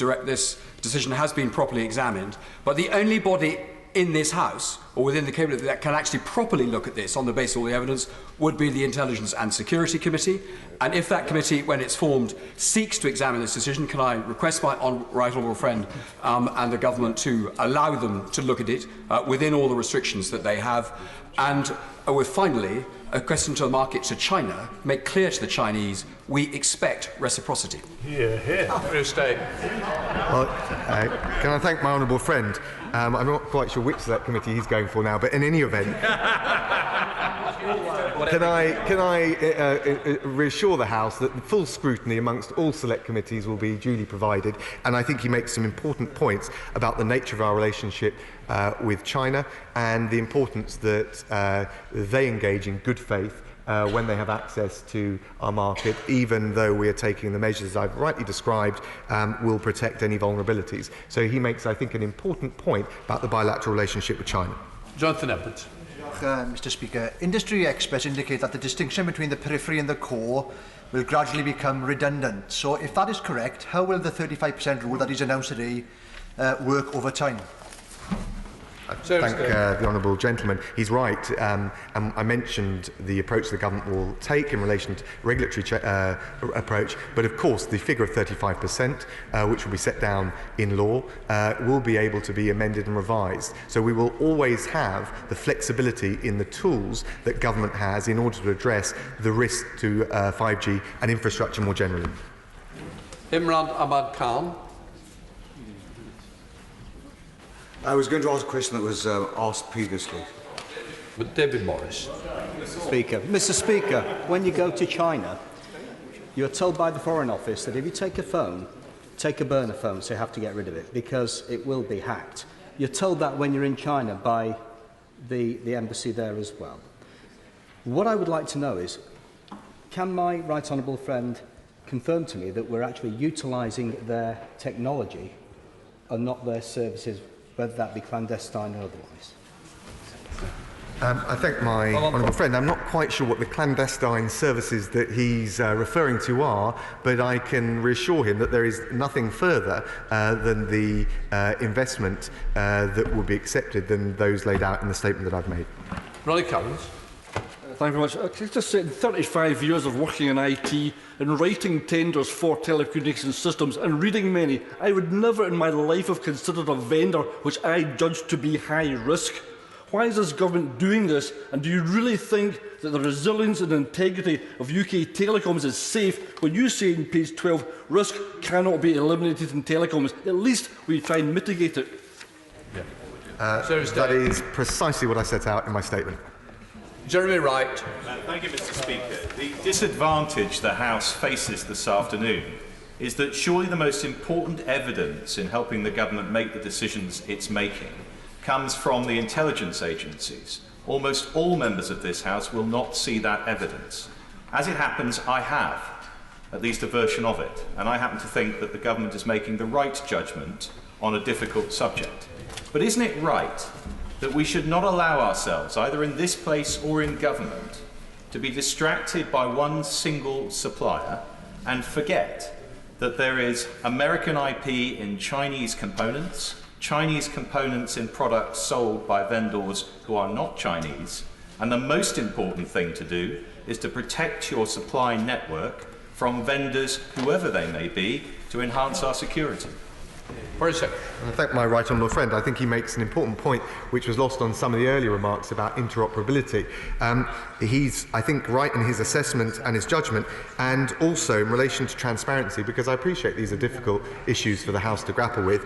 decision has been properly examined. But the only body in this House, or within the Cabinet, that can actually properly look at this on the basis of all the evidence would be the Intelligence and Security Committee. And if that committee, when it's formed, seeks to examine this decision, can I request my right honourable friend and the government to allow them to look at it within all the restrictions that they have. And with finally a question to the market, to China, make clear to the Chinese we expect reciprocity. Here. Well, can I thank my honourable friend? I'm not quite sure which select committee he's going for now, but in any event, can I reassure the House that full scrutiny amongst all select committees will be duly provided, and I think he makes some important points about the nature of our relationship with China and the importance that they engage in good faith when they have access to our market, even though we are taking the measures I've rightly described will protect any vulnerabilities. So he makes, I think, an important point about the bilateral relationship with China. Jonathan Edwards. Mr. Speaker, industry experts indicate that the distinction between the periphery and the core will gradually become redundant. So if that is correct, how will the 35% rule that is announced today work over time? I thank the honourable gentleman. He's right. And I mentioned the approach the government will take in relation to regulatory approach, but of course the figure of 35%, which will be set down in law, will be able to be amended and revised. So we will always have the flexibility in the tools that government has in order to address the risk to 5G and infrastructure more generally. Imran Ahmad Khan. I was going to ask a question that was asked previously. But David Morris. Mr. Speaker, when you go to China, you're told by the Foreign Office that if you take a phone, take a burner phone, so you have to get rid of it because it will be hacked. You're told that when you're in China by the embassy there as well. What I would like to know is, can my right honourable friend confirm to me that we're actually utilising their technology and not their services, whether that be clandestine or otherwise? I thank my honourable friend. I'm not quite sure what the clandestine services that he's referring to are, but I can reassure him that there is nothing further than the investment that will be accepted than those laid out in the statement that I've made. Ronnie Collins. Thank you very much. Can I just say, in 35 years of working in IT and writing tenders for telecommunications systems and reading many, I would never in my life have considered a vendor which I judged to be high risk. Why is this government doing this? And do you really think that the resilience and integrity of UK telecoms is safe when you say in page 12, risk cannot be eliminated in telecoms? At least we try and mitigate it. That is precisely what I set out in my statement. Jeremy Wright. Thank you, Mr. Speaker. The disadvantage the House faces this afternoon is that surely the most important evidence in helping the government make the decisions it's making comes from the intelligence agencies. Almost all members of this House will not see that evidence. As it happens, I have at least a version of it, and I happen to think that the government is making the right judgment on a difficult subject. But isn't it right that we should not allow ourselves, either in this place or in government, to be distracted by one single supplier and forget that there is American IP in Chinese components in products sold by vendors who are not Chinese, and the most important thing to do is to protect your supply network from vendors, whoever they may be, to enhance our security. I thank my right honourable friend. I think he makes an important point which was lost on some of the earlier remarks about interoperability. He's, I think, right in his assessment and his judgment, and also in relation to transparency, because I appreciate these are difficult issues for the House to grapple with.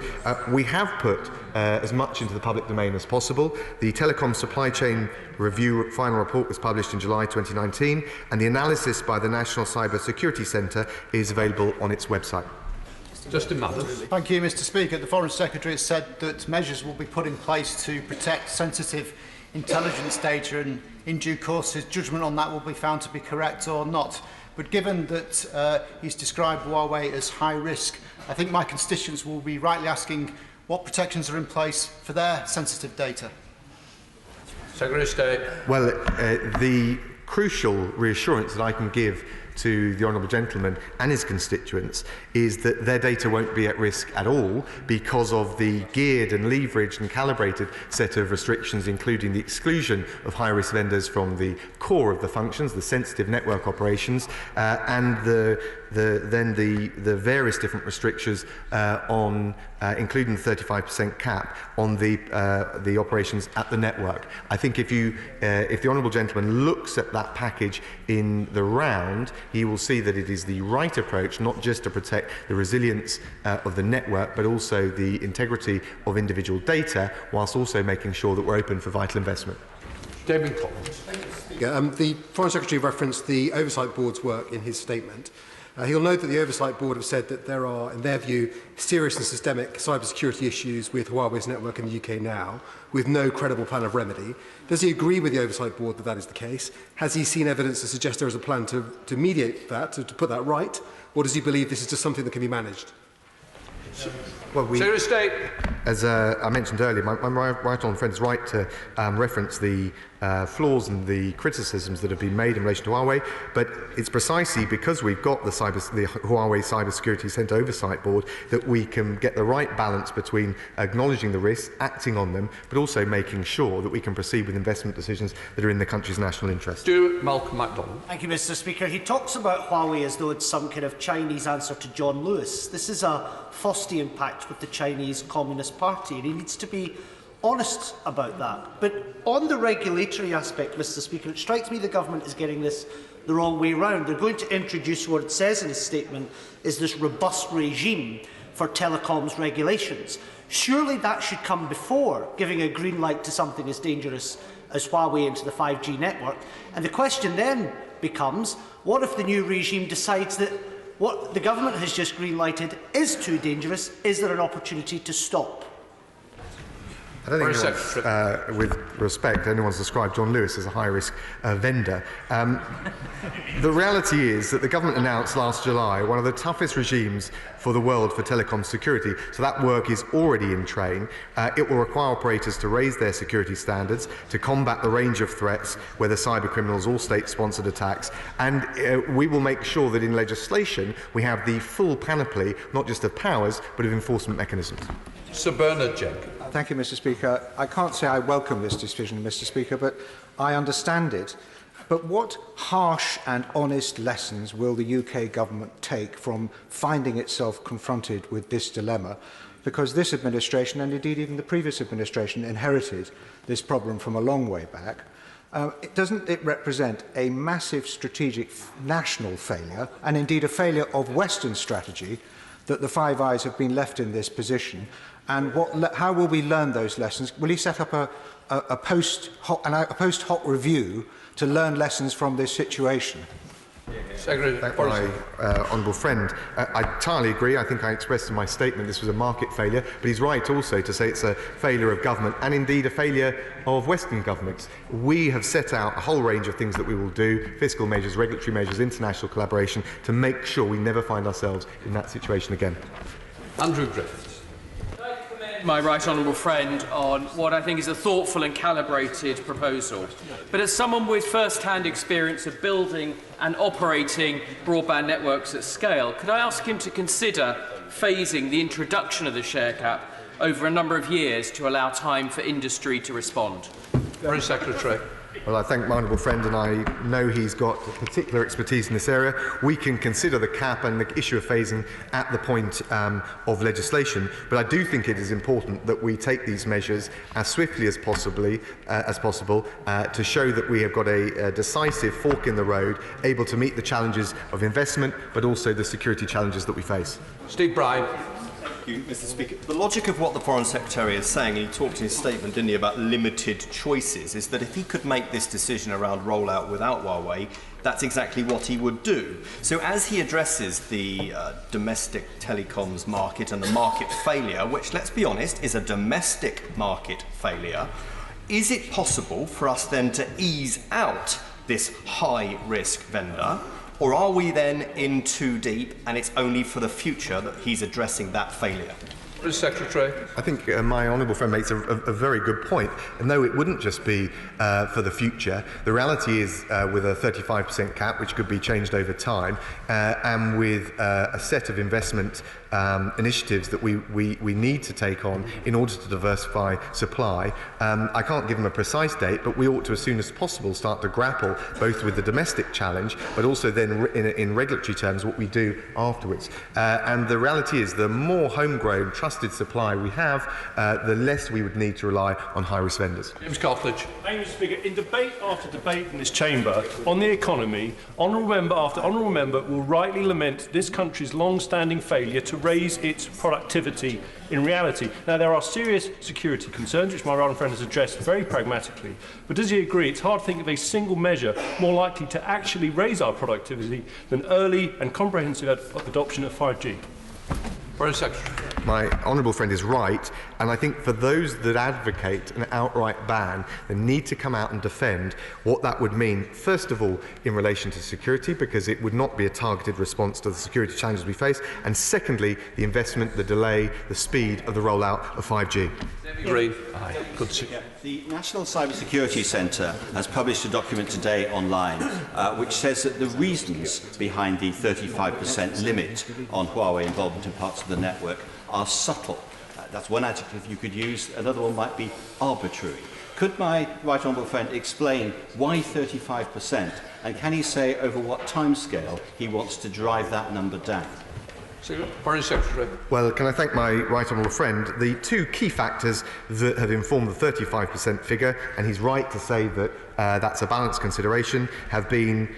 We have put as much into the public domain as possible. The Telecom Supply Chain Review final report was published in July 2019, and the analysis by the National Cyber Security Centre is available on its website. Justin Mathers. Thank you, Mr. Speaker. The Foreign Secretary has said that measures will be put in place to protect sensitive intelligence data, and in due course his judgment on that will be found to be correct or not. But given that he's described Huawei as high risk, I think my constituents will be rightly asking what protections are in place for their sensitive data. Secretary of State. Well, the crucial reassurance that I can give to the honourable gentleman and his constituents is that their data won't be at risk at all because of the geared and leveraged and calibrated set of restrictions, including the exclusion of high-risk vendors from the core of the functions, the sensitive network operations, and the various different restrictions on, including the 35% cap on the operations at the network. I think if the honourable gentleman looks at that package in the round, he will see that it is the right approach, not just to protect the resilience of the network, but also the integrity of individual data, whilst also making sure that we're open for vital investment. David Collins. The Foreign Secretary referenced the Oversight Board's work in his statement. He'll note that the Oversight Board have said that there are, in their view, serious and systemic cybersecurity issues with Huawei's network in the UK now, with no credible plan of remedy. Does he agree with the Oversight Board that that is the case? Has he seen evidence to suggest there is a plan to mediate that, to put that right? Or does he believe this is just something that can be managed? Well, as I mentioned earlier, my right honourable friend is right to reference the flaws and the criticisms that have been made in relation to Huawei, but it's precisely because we've got the Huawei Cybersecurity Centre Oversight Board that we can get the right balance between acknowledging the risks, acting on them, but also making sure that we can proceed with investment decisions that are in the country's national interest. Malcolm MacDonald. Thank you, Mr. Speaker. He talks about Huawei as though it's some kind of Chinese answer to John Lewis. This is a Faustian pact with the Chinese Communist Party, and he needs to be honest about that. But on the regulatory aspect, Mr. Speaker, it strikes me the government is getting this the wrong way round. They're going to introduce what it says in his statement is this robust regime for telecoms regulations. Surely that should come before giving a green light to something as dangerous as Huawei into the 5G network. And the question then becomes, what if the new regime decides that what the government has just green-lighted is too dangerous? Is there an opportunity to stop? I don't think, with respect, anyone's described John Lewis as a high-risk vendor. The reality is that the government announced last July one of the toughest regimes for the world for telecom security, so that work is already in train. It will require operators to raise their security standards to combat the range of threats, whether cyber criminals or state-sponsored attacks, and we will make sure that in legislation we have the full panoply, not just of powers, but of enforcement mechanisms. Sir Bernard Jenkins. Thank you, Mr. Speaker. I can't say I welcome this decision, Mr. Speaker, but I understand it. But what harsh and honest lessons will the UK government take from finding itself confronted with this dilemma? Because this administration, and indeed even the previous administration, inherited this problem from a long way back. Doesn't it represent a massive strategic national failure, and indeed a failure of Western strategy, that the Five Eyes have been left in this position? And how will we learn those lessons? Will he set up a post-hoc review to learn lessons from this situation? Thank my honourable friend. I entirely agree. I think I expressed in my statement this was a market failure, but he's right also to say it's a failure of government and indeed a failure of Western governments. We have set out a whole range of things that we will do, fiscal measures, regulatory measures, international collaboration, to make sure we never find ourselves in that situation again. Andrew Griffiths. My right honourable friend on what I think is a thoughtful and calibrated proposal. But as someone with first-hand experience of building and operating broadband networks at scale, could I ask him to consider phasing the introduction of the share cap over a number of years to allow time for industry to respond? Foreign Secretary. Well, I thank my honourable friend, and I know he's got particular expertise in this area. We can consider the cap and the issue of phasing at the point of legislation, but I do think it is important that we take these measures as swiftly as possible to show that we have got a decisive fork in the road, able to meet the challenges of investment, but also the security challenges that we face. Steve Bryan. Thank you, Mr. Speaker. The logic of what the Foreign Secretary is saying, and he talked in his statement, didn't he, about limited choices, is that if he could make this decision around rollout without Huawei, that's exactly what he would do. So as he addresses the domestic telecoms market and the market failure, which, let's be honest, is a domestic market failure, is it possible for us then to ease out this high-risk vendor? Or are we then in too deep and it's only for the future that he's addressing that failure? Secretary. I think my honourable friend makes a very good point. And no, it wouldn't just be for the future. The reality is with a 35% cap, which could be changed over time, and with a set of investment initiatives that we need to take on in order to diversify supply. I can't give him a precise date, but we ought to, as soon as possible, start to grapple both with the domestic challenge, but also then in regulatory terms what we do afterwards. And the reality is the more homegrown, trusted supply we have, the less we would need to rely on high-risk vendors. James Cartledge. Thank you, Mr. Speaker. In debate after debate in this chamber on the economy, honourable member after honourable member will rightly lament this country's long-standing failure to raise its productivity in reality. Now, there are serious security concerns, which my right friend has addressed very pragmatically, but does he agree it's hard to think of a single measure more likely to actually raise our productivity than early and comprehensive adoption of 5G? Foreign Secretary. My honourable friend is right, and I think for those that advocate an outright ban, they need to come out and defend what that would mean, first of all, in relation to security, because it would not be a targeted response to the security challenges we face, and secondly, the investment, the delay, the speed of the rollout of 5G. The National Cybersecurity Centre has published a document today online which says that the reasons behind the 35% limit on Huawei involvement in parts of the network are subtle. That's one adjective you could use. Another one might be arbitrary. Could my right honourable friend explain why 35%, and can he say over what timescale he wants to drive that number down? Foreign Secretary. Well, can I thank my right honourable friend? The two key factors that have informed the 35% figure, and he's right to say that that's a balanced consideration, have been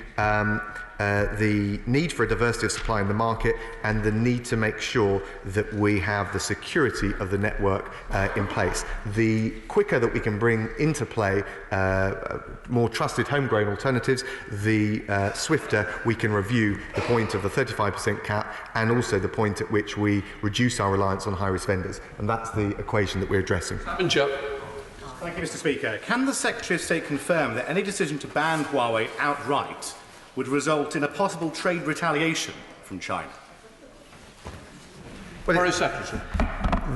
the need for a diversity of supply in the market and the need to make sure that we have the security of the network in place. The quicker that we can bring into play more trusted homegrown alternatives, the swifter we can review the point of the 35% cap and also the point at which we reduce our reliance on high-risk vendors. And that's the equation that we're addressing. Thank you, Mr. Speaker. Can the Secretary of State confirm that any decision to ban Huawei outright would result in a possible trade retaliation from China? Well,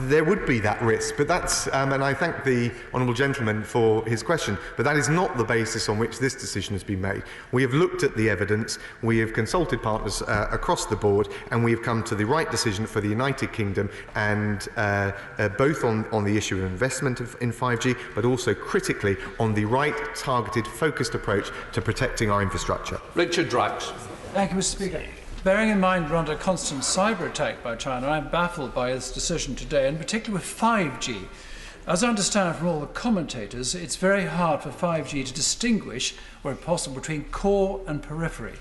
there would be that risk, but that's, and I thank the honourable gentleman for his question, but that is not the basis on which this decision has been made. We have looked at the evidence, we have consulted partners across the board, and we have come to the right decision for the United Kingdom, and both on the issue of investment in 5G, but also critically on the right targeted, focused approach to protecting our infrastructure. Richard Drax. Thank you, Mr. Speaker. Bearing in mind we're under constant cyber attack by China, I'm baffled by its decision today, and particularly with 5G. As I understand from all the commentators, it's very hard for 5G to distinguish, where possible, between core and periphery.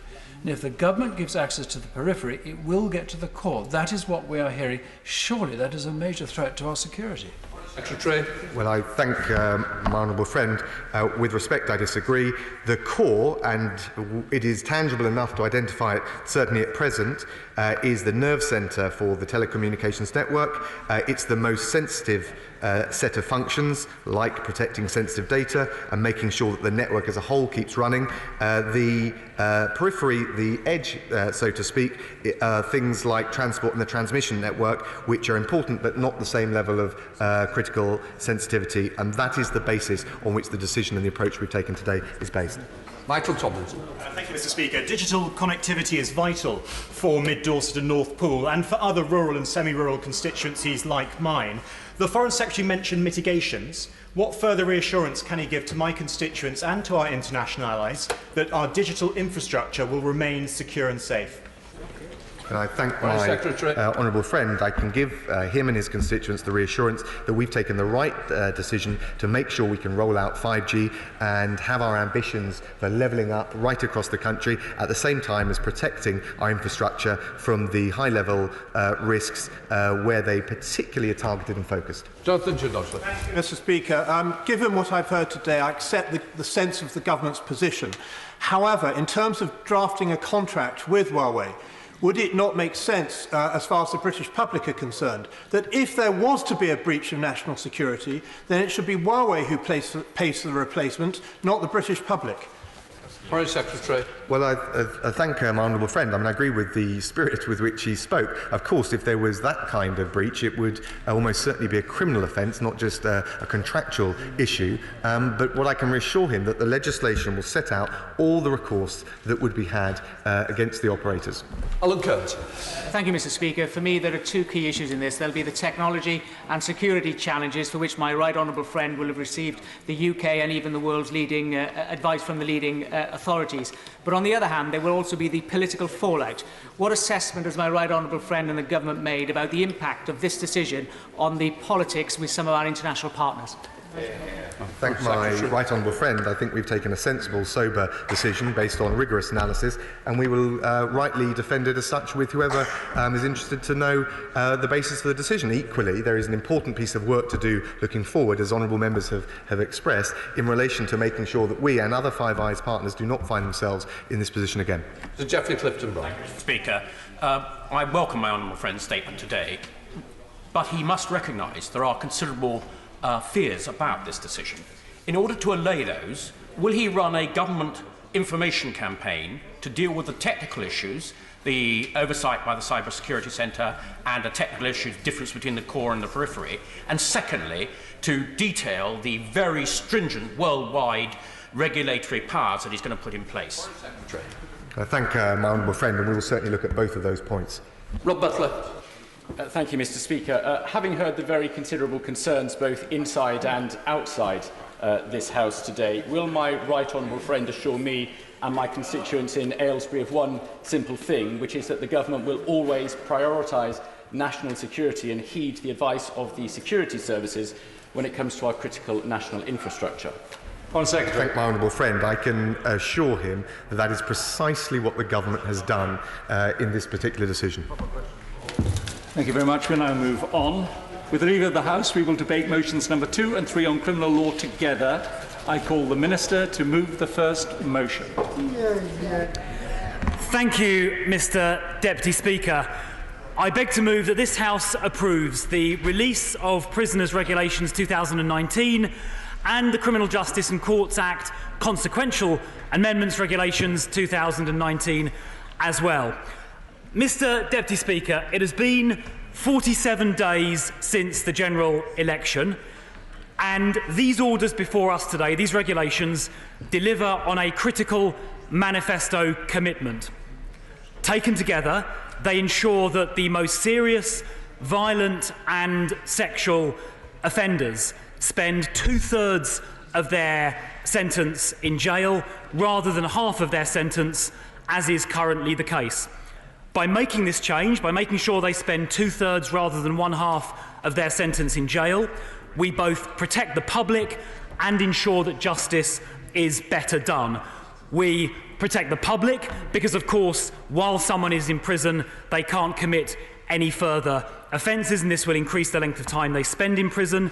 And if the government gives access to the periphery, it will get to the core. That is what we are hearing. Surely that is a major threat to our security. Secretary. Well, I thank my honourable friend. With respect, I disagree. The core, and it is tangible enough to identify it, certainly at present, is the nerve centre for the telecommunications network. It's the most sensitive set of functions, like protecting sensitive data and making sure that the network as a whole keeps running. The periphery, the edge, so to speak, things like transport and the transmission network, which are important but not the same level of critical sensitivity, and that is the basis on which the decision and the approach we've taken today is based. Michael Tomlinson. Thank you, Mr. Speaker. Digital connectivity is vital for Mid-Dorset and North Pool and for other rural and semi-rural constituencies like mine. The Foreign Secretary mentioned mitigations. What further reassurance can he give to my constituents and to our international allies that our digital infrastructure will remain secure and safe? And I thank my honourable friend. I can give him and his constituents the reassurance that we've taken the right decision to make sure we can roll out 5G and have our ambitions for levelling up right across the country at the same time as protecting our infrastructure from the high-level risks where they particularly are targeted and focused. Jonathan Chudosler. Mr. Speaker, given what I've heard today, I accept the sense of the government's position. However, in terms of drafting a contract with Huawei, would it not make sense, as far as the British public are concerned, that if there was to be a breach of national security, then it should be Huawei who pays for the replacement, not the British public? Foreign Secretary. Well, I thank my honourable friend. I mean, I agree with the spirit with which he spoke. Of course, if there was that kind of breach, it would almost certainly be a criminal offence, not just a contractual issue. But what I can reassure him that the legislation will set out all the recourse that would be had against the operators. Alan Kurt. Thank you, Mr. Speaker. For me, there are two key issues in this. There'll be the technology and security challenges for which my right honourable friend will have received the UK and even the world's leading advice from the leading authorities. But on the other hand, there will also be the political fallout. What assessment has my right honourable friend and the government made about the impact of this decision on the politics with some of our international partners? Thank my right honourable friend. I think we've taken a sensible, sober decision based on rigorous analysis, and we will rightly defend it as such with whoever is interested to know the basis for the decision. Equally, there is an important piece of work to do looking forward, as honourable members have expressed, in relation to making sure that we and other Five Eyes partners do not find themselves in this position again. Sir Geoffrey Clifton-Brown. Speaker, I welcome my honourable friend's statement today, but he must recognise there are considerable fears about this decision. In order to allay those, will he run a government information campaign to deal with the technical issues, the oversight by the Cyber Security Centre and the technical issues, difference between the core and the periphery, and secondly, to detail the very stringent worldwide regulatory powers that he's going to put in place? I thank my honourable friend, and we will certainly look at both of those points. Rob Butler. Thank you, Mr. Speaker. Having heard the very considerable concerns both inside and outside this House today, will my right honourable friend assure me and my constituents in Aylesbury of one simple thing, which is that the government will always prioritise national security and heed the advice of the security services when it comes to our critical national infrastructure? Foreign Secretary. Thank my honourable friend. I can assure him that that is precisely what the government has done in this particular decision. Thank you very much. We'll now move on. With the leave of the House, we will debate motions number 2 and 3 on criminal law together. I call the Minister to move the first motion. Thank you, Mr. Deputy Speaker. I beg to move that this House approves the release of Prisoners Regulations 2019 and the Criminal Justice and Courts Act Consequential Amendments Regulations 2019 as well. Mr. Deputy Speaker, it has been 47 days since the general election, and these orders before us today, these regulations, deliver on a critical manifesto commitment. Taken together, they ensure that the most serious, violent and sexual offenders spend 2/3 of their sentence in jail rather than half of their sentence, as is currently the case. By making this change, by making sure they spend 2/3 rather than 1/2 of their sentence in jail, we both protect the public and ensure that justice is better done. We protect the public because, of course, while someone is in prison, they can't commit any further offences, and this will increase the length of time they spend in prison.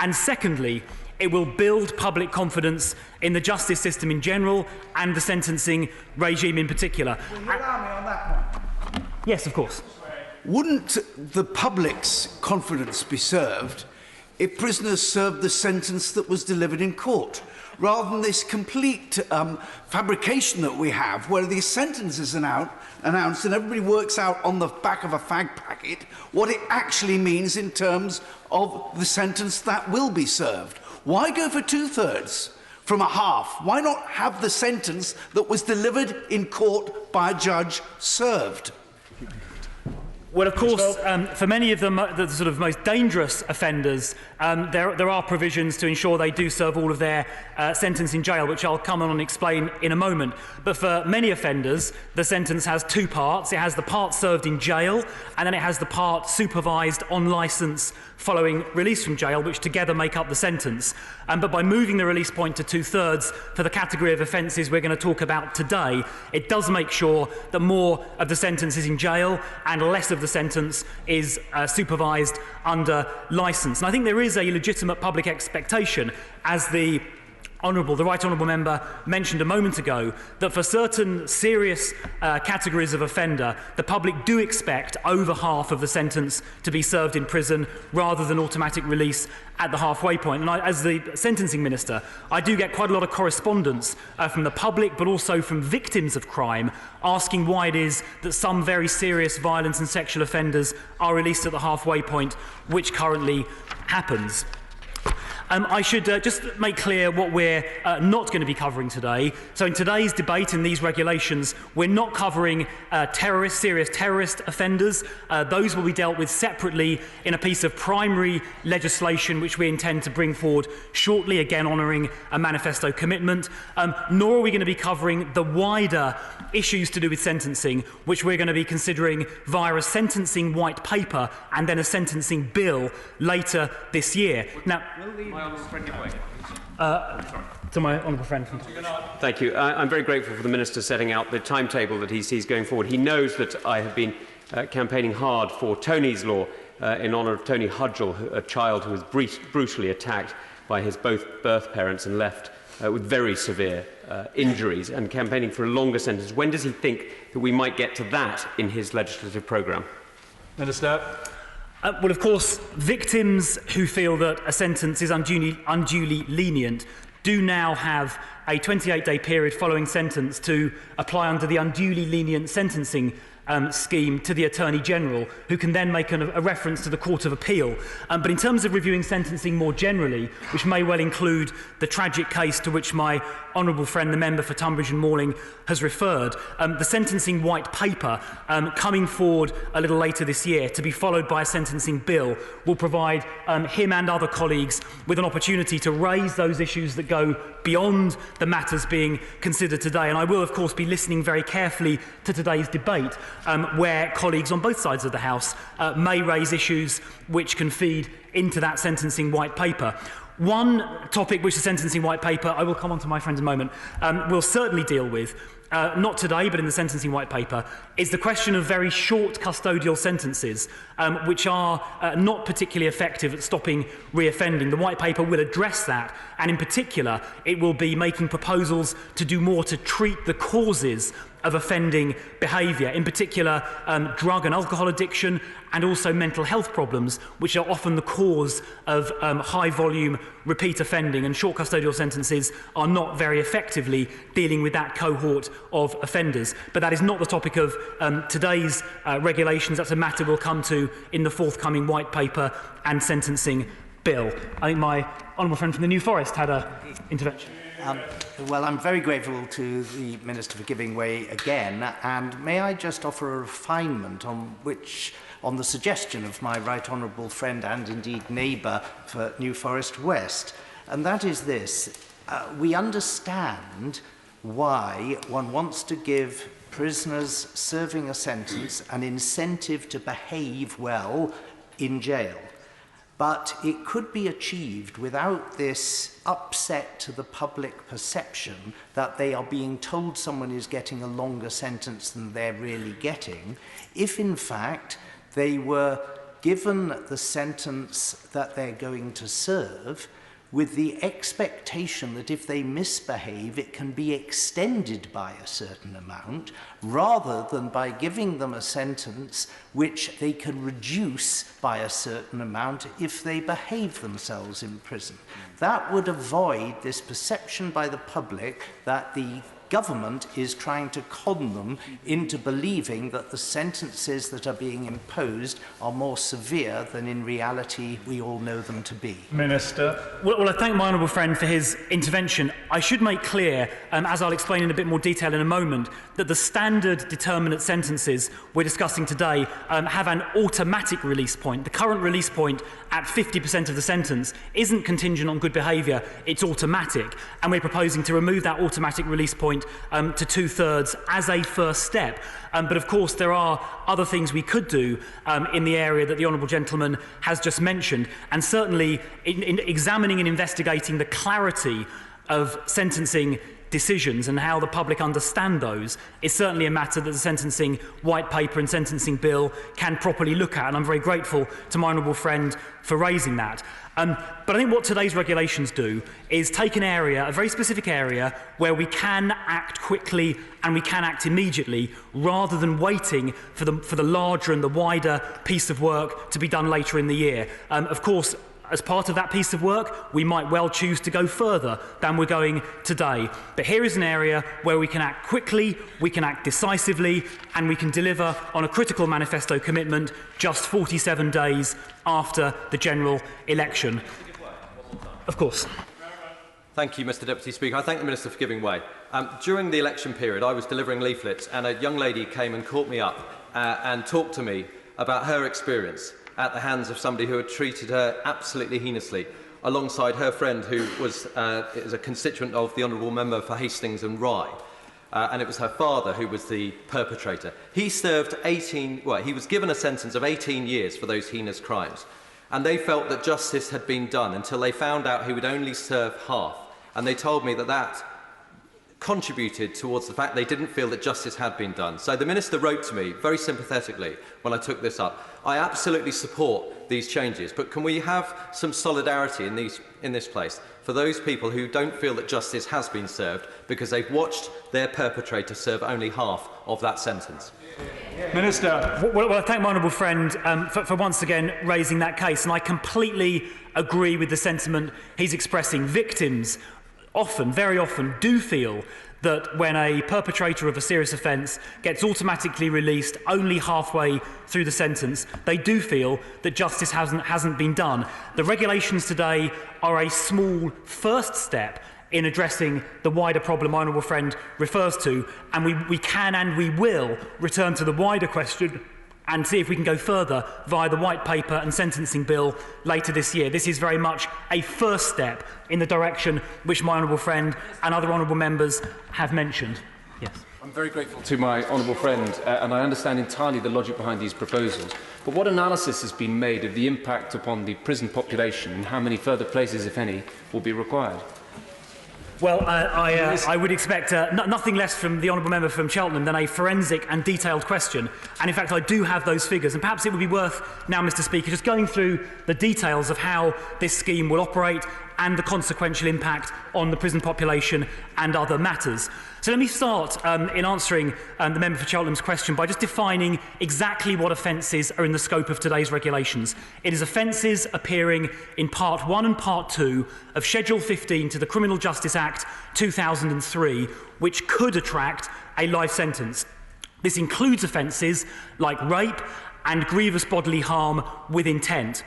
And secondly, it will build public confidence in the justice system in general and the sentencing regime in particular. Will you allow me on that one? Yes, of course. Wouldn't the public's confidence be served if prisoners served the sentence that was delivered in court, rather than this complete fabrication that we have, where these sentences are announced and everybody works out on the back of a fag packet what it actually means in terms of the sentence that will be served? Why go for 2/3 from a half? Why not have the sentence that was delivered in court by a judge served? Well, of course, for many of them, the sort of most dangerous offenders, there are provisions to ensure they do serve all of their sentence in jail, which I'll come on and explain in a moment. But for many offenders, the sentence has 2 parts. It has the part served in jail, and then it has the part supervised on licence following release from jail, which together make up the sentence. But by moving the release point to 2/3 for the category of offences we're going to talk about today, it does make sure that more of the sentence is in jail and less of the sentence is supervised under licence. And I think there is a legitimate public expectation, as the Right Honourable Member mentioned a moment ago, that for certain serious categories of offender, the public do expect over half of the sentence to be served in prison rather than automatic release at the halfway point. And as the Sentencing Minister, I do get quite a lot of correspondence from the public, but also from victims of crime, asking why it is that some very serious violence and sexual offenders are released at the halfway point, which currently happens. I should just make clear what we're not going to be covering today. So in today's debate in these regulations, we're not covering serious terrorist offenders. Those will be dealt with separately in a piece of primary legislation which we intend to bring forward shortly, again honouring a manifesto commitment. Nor are we going to be covering the wider issues to do with sentencing, which we're going to be considering via a sentencing white paper and then a sentencing bill later this year. Now, to my honourable friend. Thank you. I'm very grateful for the Minister setting out the timetable that he sees going forward. He knows that I have been campaigning hard for Tony's Law in honour of Tony Hudgell, a child who was brutally attacked by his both birth parents and left with very severe injuries, and campaigning for a longer sentence. When does he think that we might get to that in his legislative programme? Minister. Well, of course, victims who feel that a sentence is unduly lenient do now have a 28-day period following sentence to apply under the unduly lenient sentencing scheme to the Attorney General, who can then make a reference to the Court of Appeal. But in terms of reviewing sentencing more generally, which may well include the tragic case to which my honourable friend, the member for Tunbridge and Malling, has referred, the sentencing white paper coming forward a little later this year, to be followed by a sentencing bill, will provide him and other colleagues with an opportunity to raise those issues that go beyond the matters being considered today. And I will, of course, be listening very carefully to today's debate, where colleagues on both sides of the House may raise issues which can feed into that sentencing white paper. One topic which the sentencing white paper, I will come on to my friend in a moment, will certainly deal with, not today but in the sentencing white paper, is the question of very short custodial sentences which are not particularly effective at stopping reoffending. The white paper will address that, and in particular it will be making proposals to do more to treat the causes of offending behaviour, in particular drug and alcohol addiction and also mental health problems, which are often the cause of high volume repeat offending, and short custodial sentences are not very effectively dealing with that cohort of offenders. But that is not the topic of today's regulations. That's a matter we'll come to in the forthcoming white paper and sentencing bill. I think my honourable friend from the New Forest had an intervention. Well, I'm very grateful to the Minister for giving way again, and may I just offer a refinement on the suggestion of my right honourable friend and indeed neighbour for New Forest West, and that is this. We understand why one wants to give prisoners serving a sentence an incentive to behave well in jail. But it could be achieved without this upset to the public perception that they are being told someone is getting a longer sentence than they're really getting, if in fact they were given the sentence that they're going to serve with the expectation that if they misbehave, it can be extended by a certain amount, rather than by giving them a sentence which they can reduce by a certain amount if they behave themselves in prison. That would avoid this perception by the public that the government is trying to con them into believing that the sentences that are being imposed are more severe than in reality we all know them to be. Minister. Well, I thank my honourable friend for his intervention. I should make clear, as I'll explain in a bit more detail in a moment, that the standard determinate sentences we're discussing today have an automatic release point. The current release point at 50% of the sentence isn't contingent on good behaviour, it's automatic, and we're proposing to remove that automatic release point to 2/3 as a first step. But of course there are other things we could do in the area that the honourable gentleman has just mentioned, and certainly in examining and investigating the clarity of sentencing decisions and how the public understand those is certainly a matter that the sentencing white paper and sentencing bill can properly look at, and I'm very grateful to my honourable friend for raising that. But I think what today's regulations do is take an area, a very specific area, where we can act quickly and we can act immediately, rather than waiting for the larger and the wider piece of work to be done later in the year. Of course, as part of that piece of work, we might well choose to go further than we're going today. But here is an area where we can act quickly, we can act decisively, and we can deliver on a critical manifesto commitment just 47 days after the general election. Of course. Thank you, Mr Deputy Speaker. I thank the Minister for giving way. During the election period, I was delivering leaflets, and a young lady came and caught me up and talked to me about her experience at the hands of somebody who had treated her absolutely heinously, alongside her friend who was a constituent of the Honourable Member for Hastings and Rye. And it was her father who was the perpetrator. He served he was given a sentence of 18 years for those heinous crimes. And they felt that justice had been done until they found out he would only serve half. And they told me that that contributed towards the fact they didn't feel that justice had been done. So the Minister wrote to me very sympathetically when I took this up. I absolutely support these changes, but can we have some solidarity in this place for those people who don't feel that justice has been served because they've watched their perpetrator serve only half of that sentence? Minister. Well, I thank my honourable friend for once again raising that case, and I completely agree with the sentiment he's expressing. Victims often, very often, do feel that when a perpetrator of a serious offence gets automatically released only halfway through the sentence, they do feel that justice hasn't been done. The regulations today are a small first step in addressing the wider problem my honourable friend refers to, and we can and we will return to the wider question and see if we can go further via the white paper and sentencing bill later this year. This is very much a first step in the direction which my honourable friend and other honourable members have mentioned. Yes. I'm very grateful to my honourable friend, and I understand entirely the logic behind these proposals. But what analysis has been made of the impact upon the prison population and how many further places, if any, will be required? Well, I would expect nothing less from the honourable member from Cheltenham than a forensic and detailed question. And in fact, I do have those figures. And perhaps it would be worth now, Mr. Speaker, just going through the details of how this scheme will operate and the consequential impact on the prison population and other matters. So let me start in answering the member for Cheltenham's question by just defining exactly what offences are in the scope of today's regulations. It is offences appearing in Part 1 and Part 2 of Schedule 15 to the Criminal Justice Act 2003, which could attract a life sentence. This includes offences like rape and grievous bodily harm with intent.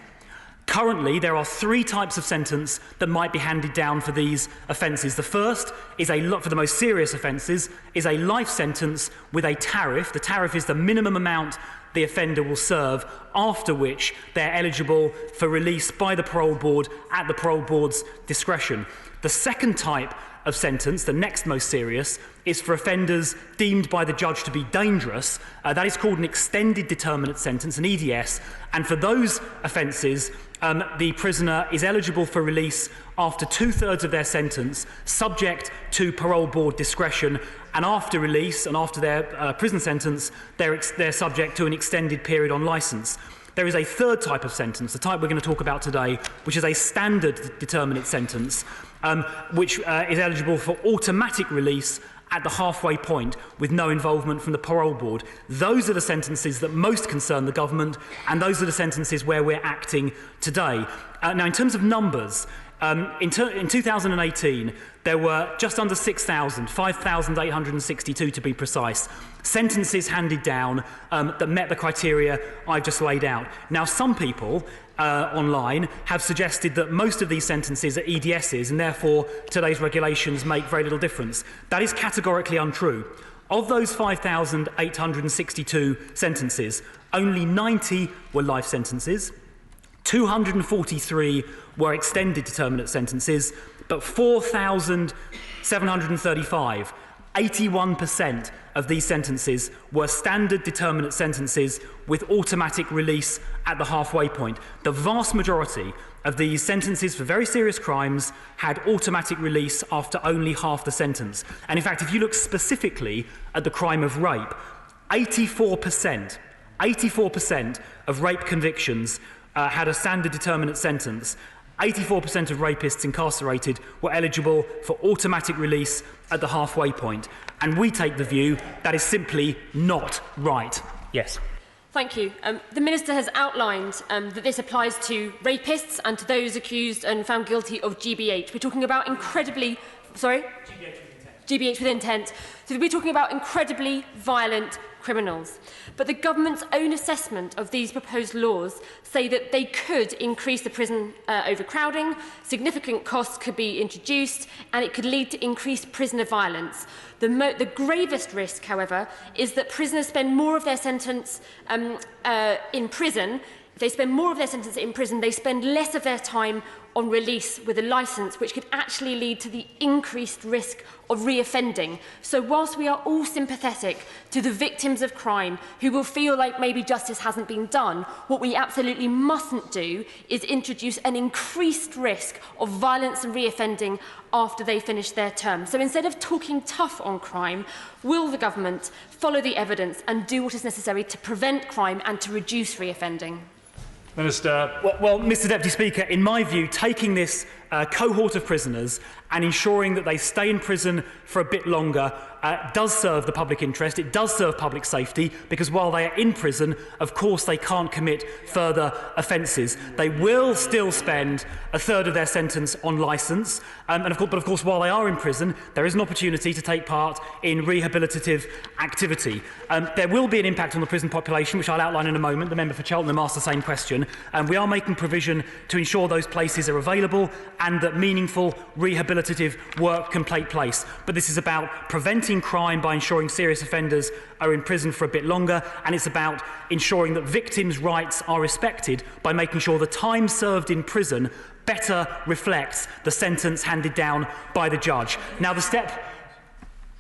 Currently, there are three types of sentence that might be handed down for these offences. The first is for the most serious offences, is a life sentence with a tariff. The tariff is the minimum amount the offender will serve, after which they're eligible for release by the parole board at the parole board's discretion. The second type of sentence, the next most serious, is for offenders deemed by the judge to be dangerous. That is called an extended determinate sentence, an EDS, and for those offences, the prisoner is eligible for release after 2/3 of their sentence, subject to parole board discretion, and after release and after their prison sentence, they're subject to an extended period on licence. There is a third type of sentence, the type we're going to talk about today, which is a standard determinate sentence, which is eligible for automatic release at the halfway point with no involvement from the parole board. Those are the sentences that most concern the government, and those are the sentences where we're acting today. Now, in terms of numbers, in 2018, there were just under 6,000, 5,862 to be precise, sentences handed down that met the criteria I've just laid out. Now, some people online have suggested that most of these sentences are EDSs and therefore today's regulations make very little difference. That is categorically untrue. Of those 5,862 sentences, only 90 were life sentences, 243 were extended determinate sentences, but 4,735, 81% of these sentences were standard determinate sentences with automatic release at the halfway point. The vast majority of these sentences for very serious crimes had automatic release after only half the sentence. And in fact, if you look specifically at the crime of rape, 84% of rape convictions had a standard determinate sentence. 84% of rapists incarcerated were eligible for automatic release at the halfway point. And we take the view that is simply not right. Yes. Thank you. The Minister has outlined that this applies to rapists and to those accused and found guilty of GBH. We're talking about incredibly... Sorry? GBH with intent. So we're talking about incredibly violent criminals. But the government's own assessment of these proposed laws say that they could increase the prison overcrowding, significant costs could be introduced, and it could lead to increased prisoner violence. The gravest risk, however, is that prisoners spend more of their sentence in prison. If they spend more of their sentence in prison, they spend less of their time on release with a licence, which could actually lead to the increased risk of reoffending. So whilst we are all sympathetic to the victims of crime who will feel like maybe justice hasn't been done, what we absolutely mustn't do is introduce an increased risk of violence and reoffending after they finish their term. So instead of talking tough on crime, will the government follow the evidence and do what is necessary to prevent crime and to reduce reoffending? Minister. Well, Mr. Deputy Speaker, in my view, taking this cohort of prisoners and ensuring that they stay in prison for a bit longer does serve the public interest. It does serve public safety, because while they are in prison, of course, they can't commit further offences. They will still spend a third of their sentence on licence, but of course, while they are in prison, there is an opportunity to take part in rehabilitative activity. There will be an impact on the prison population, which I'll outline in a moment. The member for Cheltenham asked the same question. We are making provision to ensure those places are available and that meaningful rehabilitative work can take place. But this is about preventing crime by ensuring serious offenders are in prison for a bit longer, and it's about ensuring that victims' rights are respected by making sure the time served in prison better reflects the sentence handed down by the judge. Now, the step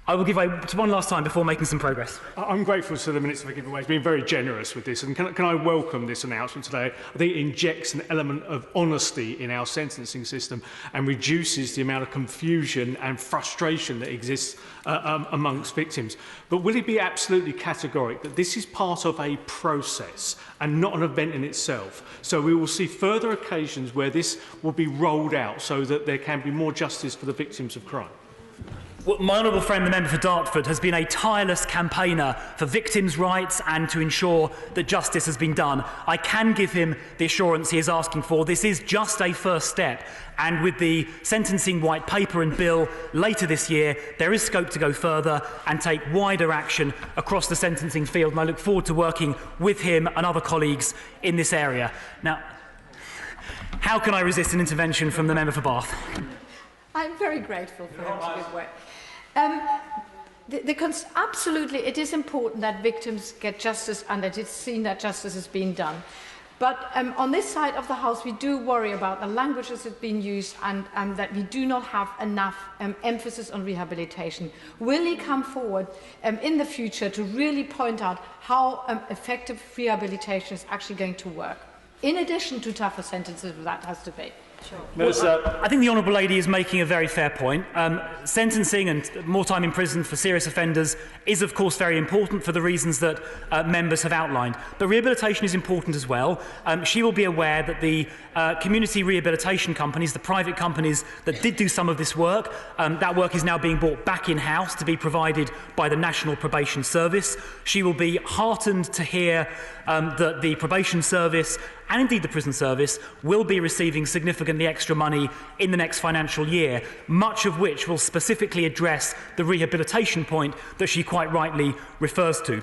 I will give way to one last time before making some progress. I'm grateful to the Minister for giving way. He's been very generous with this, and can I welcome this announcement today? I think it injects an element of honesty in our sentencing system and reduces the amount of confusion and frustration that exists amongst victims. But will he be absolutely categoric that this is part of a process and not an event in itself? So we will see further occasions where this will be rolled out so that there can be more justice for the victims of crime. Well, my honourable friend, the member for Dartford, has been a tireless campaigner for victims' rights and to ensure that justice has been done. I can give him the assurance he is asking for. This is just a first step, and with the sentencing white paper and bill later this year, there is scope to go further and take wider action across the sentencing field, and I look forward to working with him and other colleagues in this area. Now, how can I resist an intervention from the member for Bath? I'm very grateful for him to give way. Absolutely, it is important that victims get justice and that it's seen that justice is being done. But on this side of the House, we do worry about the languages that are being used and that we do not have enough emphasis on rehabilitation. Will he come forward in the future to really point out how effective rehabilitation is actually going to work, in addition to tougher sentences that has to be? Sure. Well, I think the Honourable Lady is making a very fair point. Sentencing and more time in prison for serious offenders is, of course, very important for the reasons that members have outlined. But rehabilitation is important as well. She will be aware that the community rehabilitation companies, the private companies that did do some of this work, that work is now being brought back in-house to be provided by the National Probation Service. She will be heartened to hear that the Probation Service and indeed the Prison Service will be receiving significantly extra money in the next financial year, much of which will specifically address the rehabilitation point that she quite rightly refers to.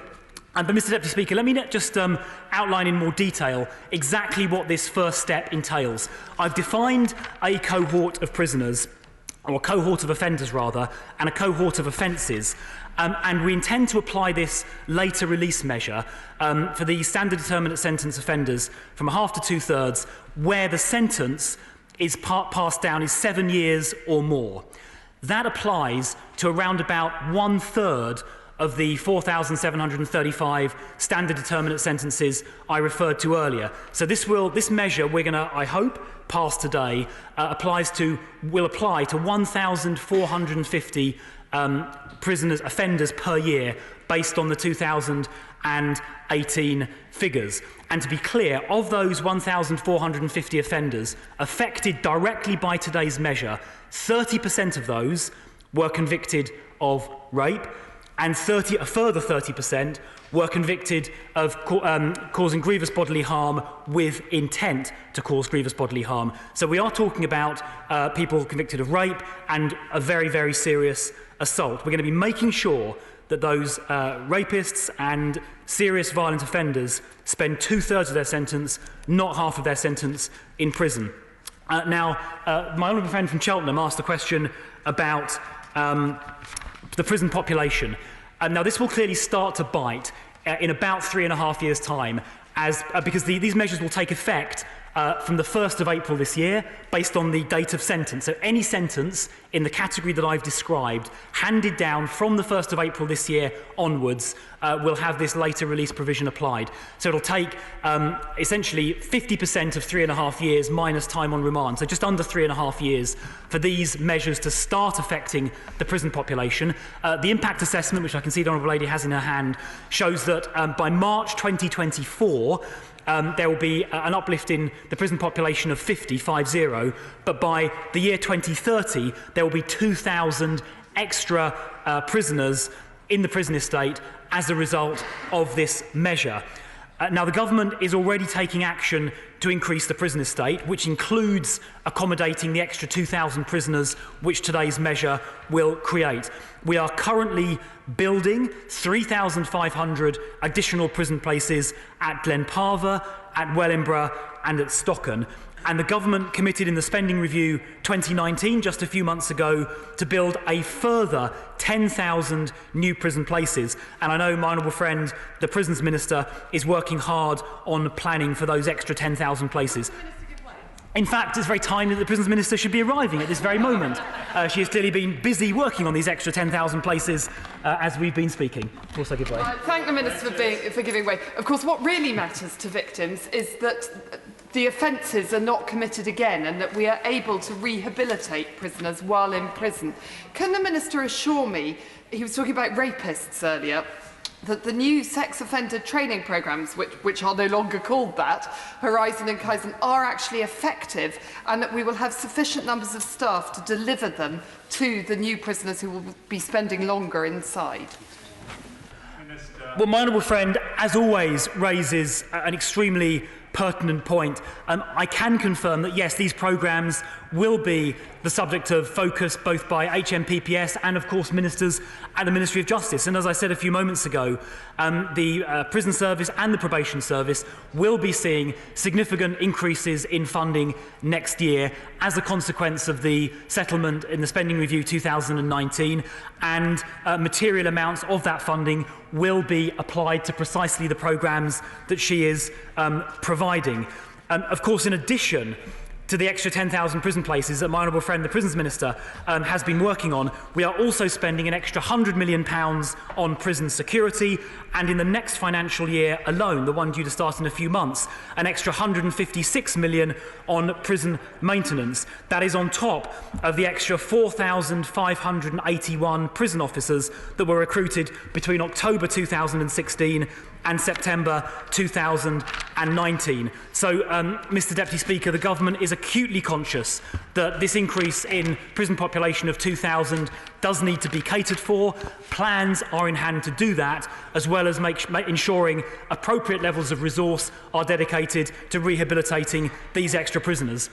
But Mr Deputy Speaker, let me just outline in more detail exactly what this first step entails. I've defined a cohort of prisoners, or a cohort of offenders rather, and a cohort of offences. And we intend to apply this later release measure for the standard determinate sentence offenders from a half to 2/3, where the sentence is passed down is 7 years or more. That applies to around about 1/3 of the 4,735 standard determinate sentences I referred to earlier. So this measure we're going to, I hope, pass today will apply to 1,450 offenders per year based on the 2018 figures. And to be clear, of those 1,450 offenders affected directly by today's measure, 30% of those were convicted of rape, and a further 30% were convicted of causing grievous bodily harm with intent to cause grievous bodily harm. So we are talking about people convicted of rape and a very, very serious assault. We're going to be making sure that those rapists and serious violent offenders spend 2/3 of their sentence, not half of their sentence, in prison. Now, my honourable friend from Cheltenham asked a question about the prison population. Now, this will clearly start to bite in about 3.5 years' time, because these measures will take effect from the 1st of April this year, based on the date of sentence. So any sentence in the category that I've described, handed down from the 1st of April this year onwards, will have this later release provision applied. So it'll take essentially 50% of 3.5 years minus time on remand, so just under 3.5 years for these measures to start affecting the prison population. The impact assessment, which I can see the Honourable Lady has in her hand, shows that by March 2024, there will be an uplift in the prison population of 50, but by the year 2030, there will be 2,000 extra prisoners in the prison estate as a result of this measure. Now, the government is already taking action to increase the prison estate, which includes accommodating the extra 2,000 prisoners which today's measure will create. We are currently building 3,500 additional prison places at Glenparva, at Wellingborough and at Stocken. And the government committed in the Spending Review 2019, just a few months ago, to build a further 10,000 new prison places. And I know my honourable friend, the Prisons Minister, is working hard on planning for those extra 10,000 places. In fact, it's very timely that the Prisons Minister should be arriving at this very moment. She has clearly been busy working on these extra 10,000 places as we've been speaking. Of course, I give way. Thank the Minister for giving way. Of course, what really matters to victims is that the offences are not committed again and that we are able to rehabilitate prisoners while in prison. Can the Minister assure me, he was talking about rapists earlier, that the new sex offender training programmes, which are no longer called that, Horizon and Kaizen, are actually effective and that we will have sufficient numbers of staff to deliver them to the new prisoners who will be spending longer inside? Well, my honourable friend, as always, raises an extremely pertinent point. I can confirm that, yes, these programmes will be the subject of focus both by HMPPS and, of course, ministers at the Ministry of Justice. And as I said a few moments ago, the Prison Service and the Probation Service will be seeing significant increases in funding next year as a consequence of the settlement in the Spending Review 2019, and material amounts of that funding will be applied to precisely the programmes that she is providing. Of course, in addition to the extra 10,000 prison places that my honourable friend, the Prisons Minister, has been working on, we are also spending an extra £100 million on prison security, and in the next financial year alone, the one due to start in a few months, an extra £156 million on prison maintenance. That is on top of the extra 4,581 prison officers that were recruited between October 2016 and September 2019. So, Mr Deputy Speaker, the Government is acutely conscious that this increase in prison population of 2,000 does need to be catered for. Plans are in hand to do that, as well as ensuring appropriate levels of resource are dedicated to rehabilitating these extra prisoners.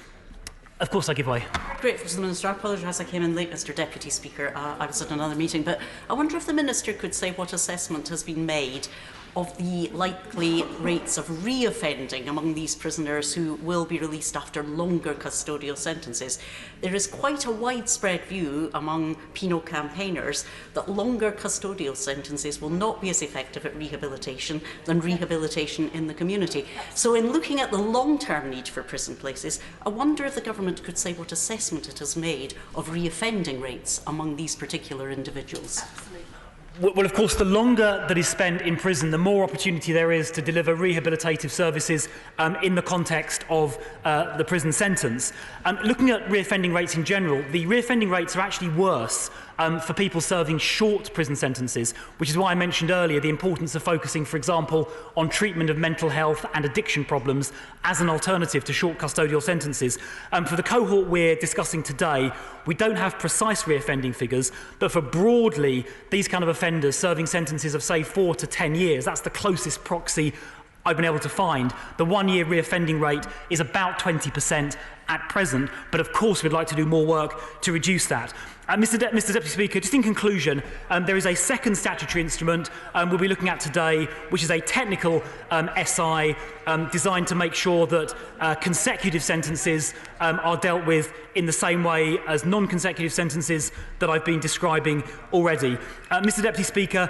Of course, I give way. Grateful to the Minister. I apologise I came in late, Mr Deputy Speaker. I was at another meeting, but I wonder if the Minister could say what assessment has been made of the likely rates of reoffending among these prisoners who will be released after longer custodial sentences. There is quite a widespread view among penal campaigners that longer custodial sentences will not be as effective at rehabilitation than rehabilitation in the community. So in looking at the long-term need for prison places, I wonder if the Government could say what assessment it has made of reoffending rates among these particular individuals. Well, of course, the longer that is spent in prison, the more opportunity there is to deliver rehabilitative services in the context of the prison sentence. Looking at reoffending rates in general, the reoffending rates are actually worse for people serving short prison sentences, which is why I mentioned earlier the importance of focusing, for example, on treatment of mental health and addiction problems as an alternative to short custodial sentences. For the cohort we're discussing today, we don't have precise reoffending figures, but for broadly these kind of offenders serving sentences of, say, 4 to 10 years, that's the closest proxy I've been able to find. The one-year reoffending rate is about 20% at present, but of course we'd like to do more work to reduce that. Mr Deputy Speaker, just in conclusion, there is a second statutory instrument we'll be looking at today, which is a technical SI designed to make sure that consecutive sentences are dealt with in the same way as non-consecutive sentences that I've been describing already. Mr Deputy Speaker,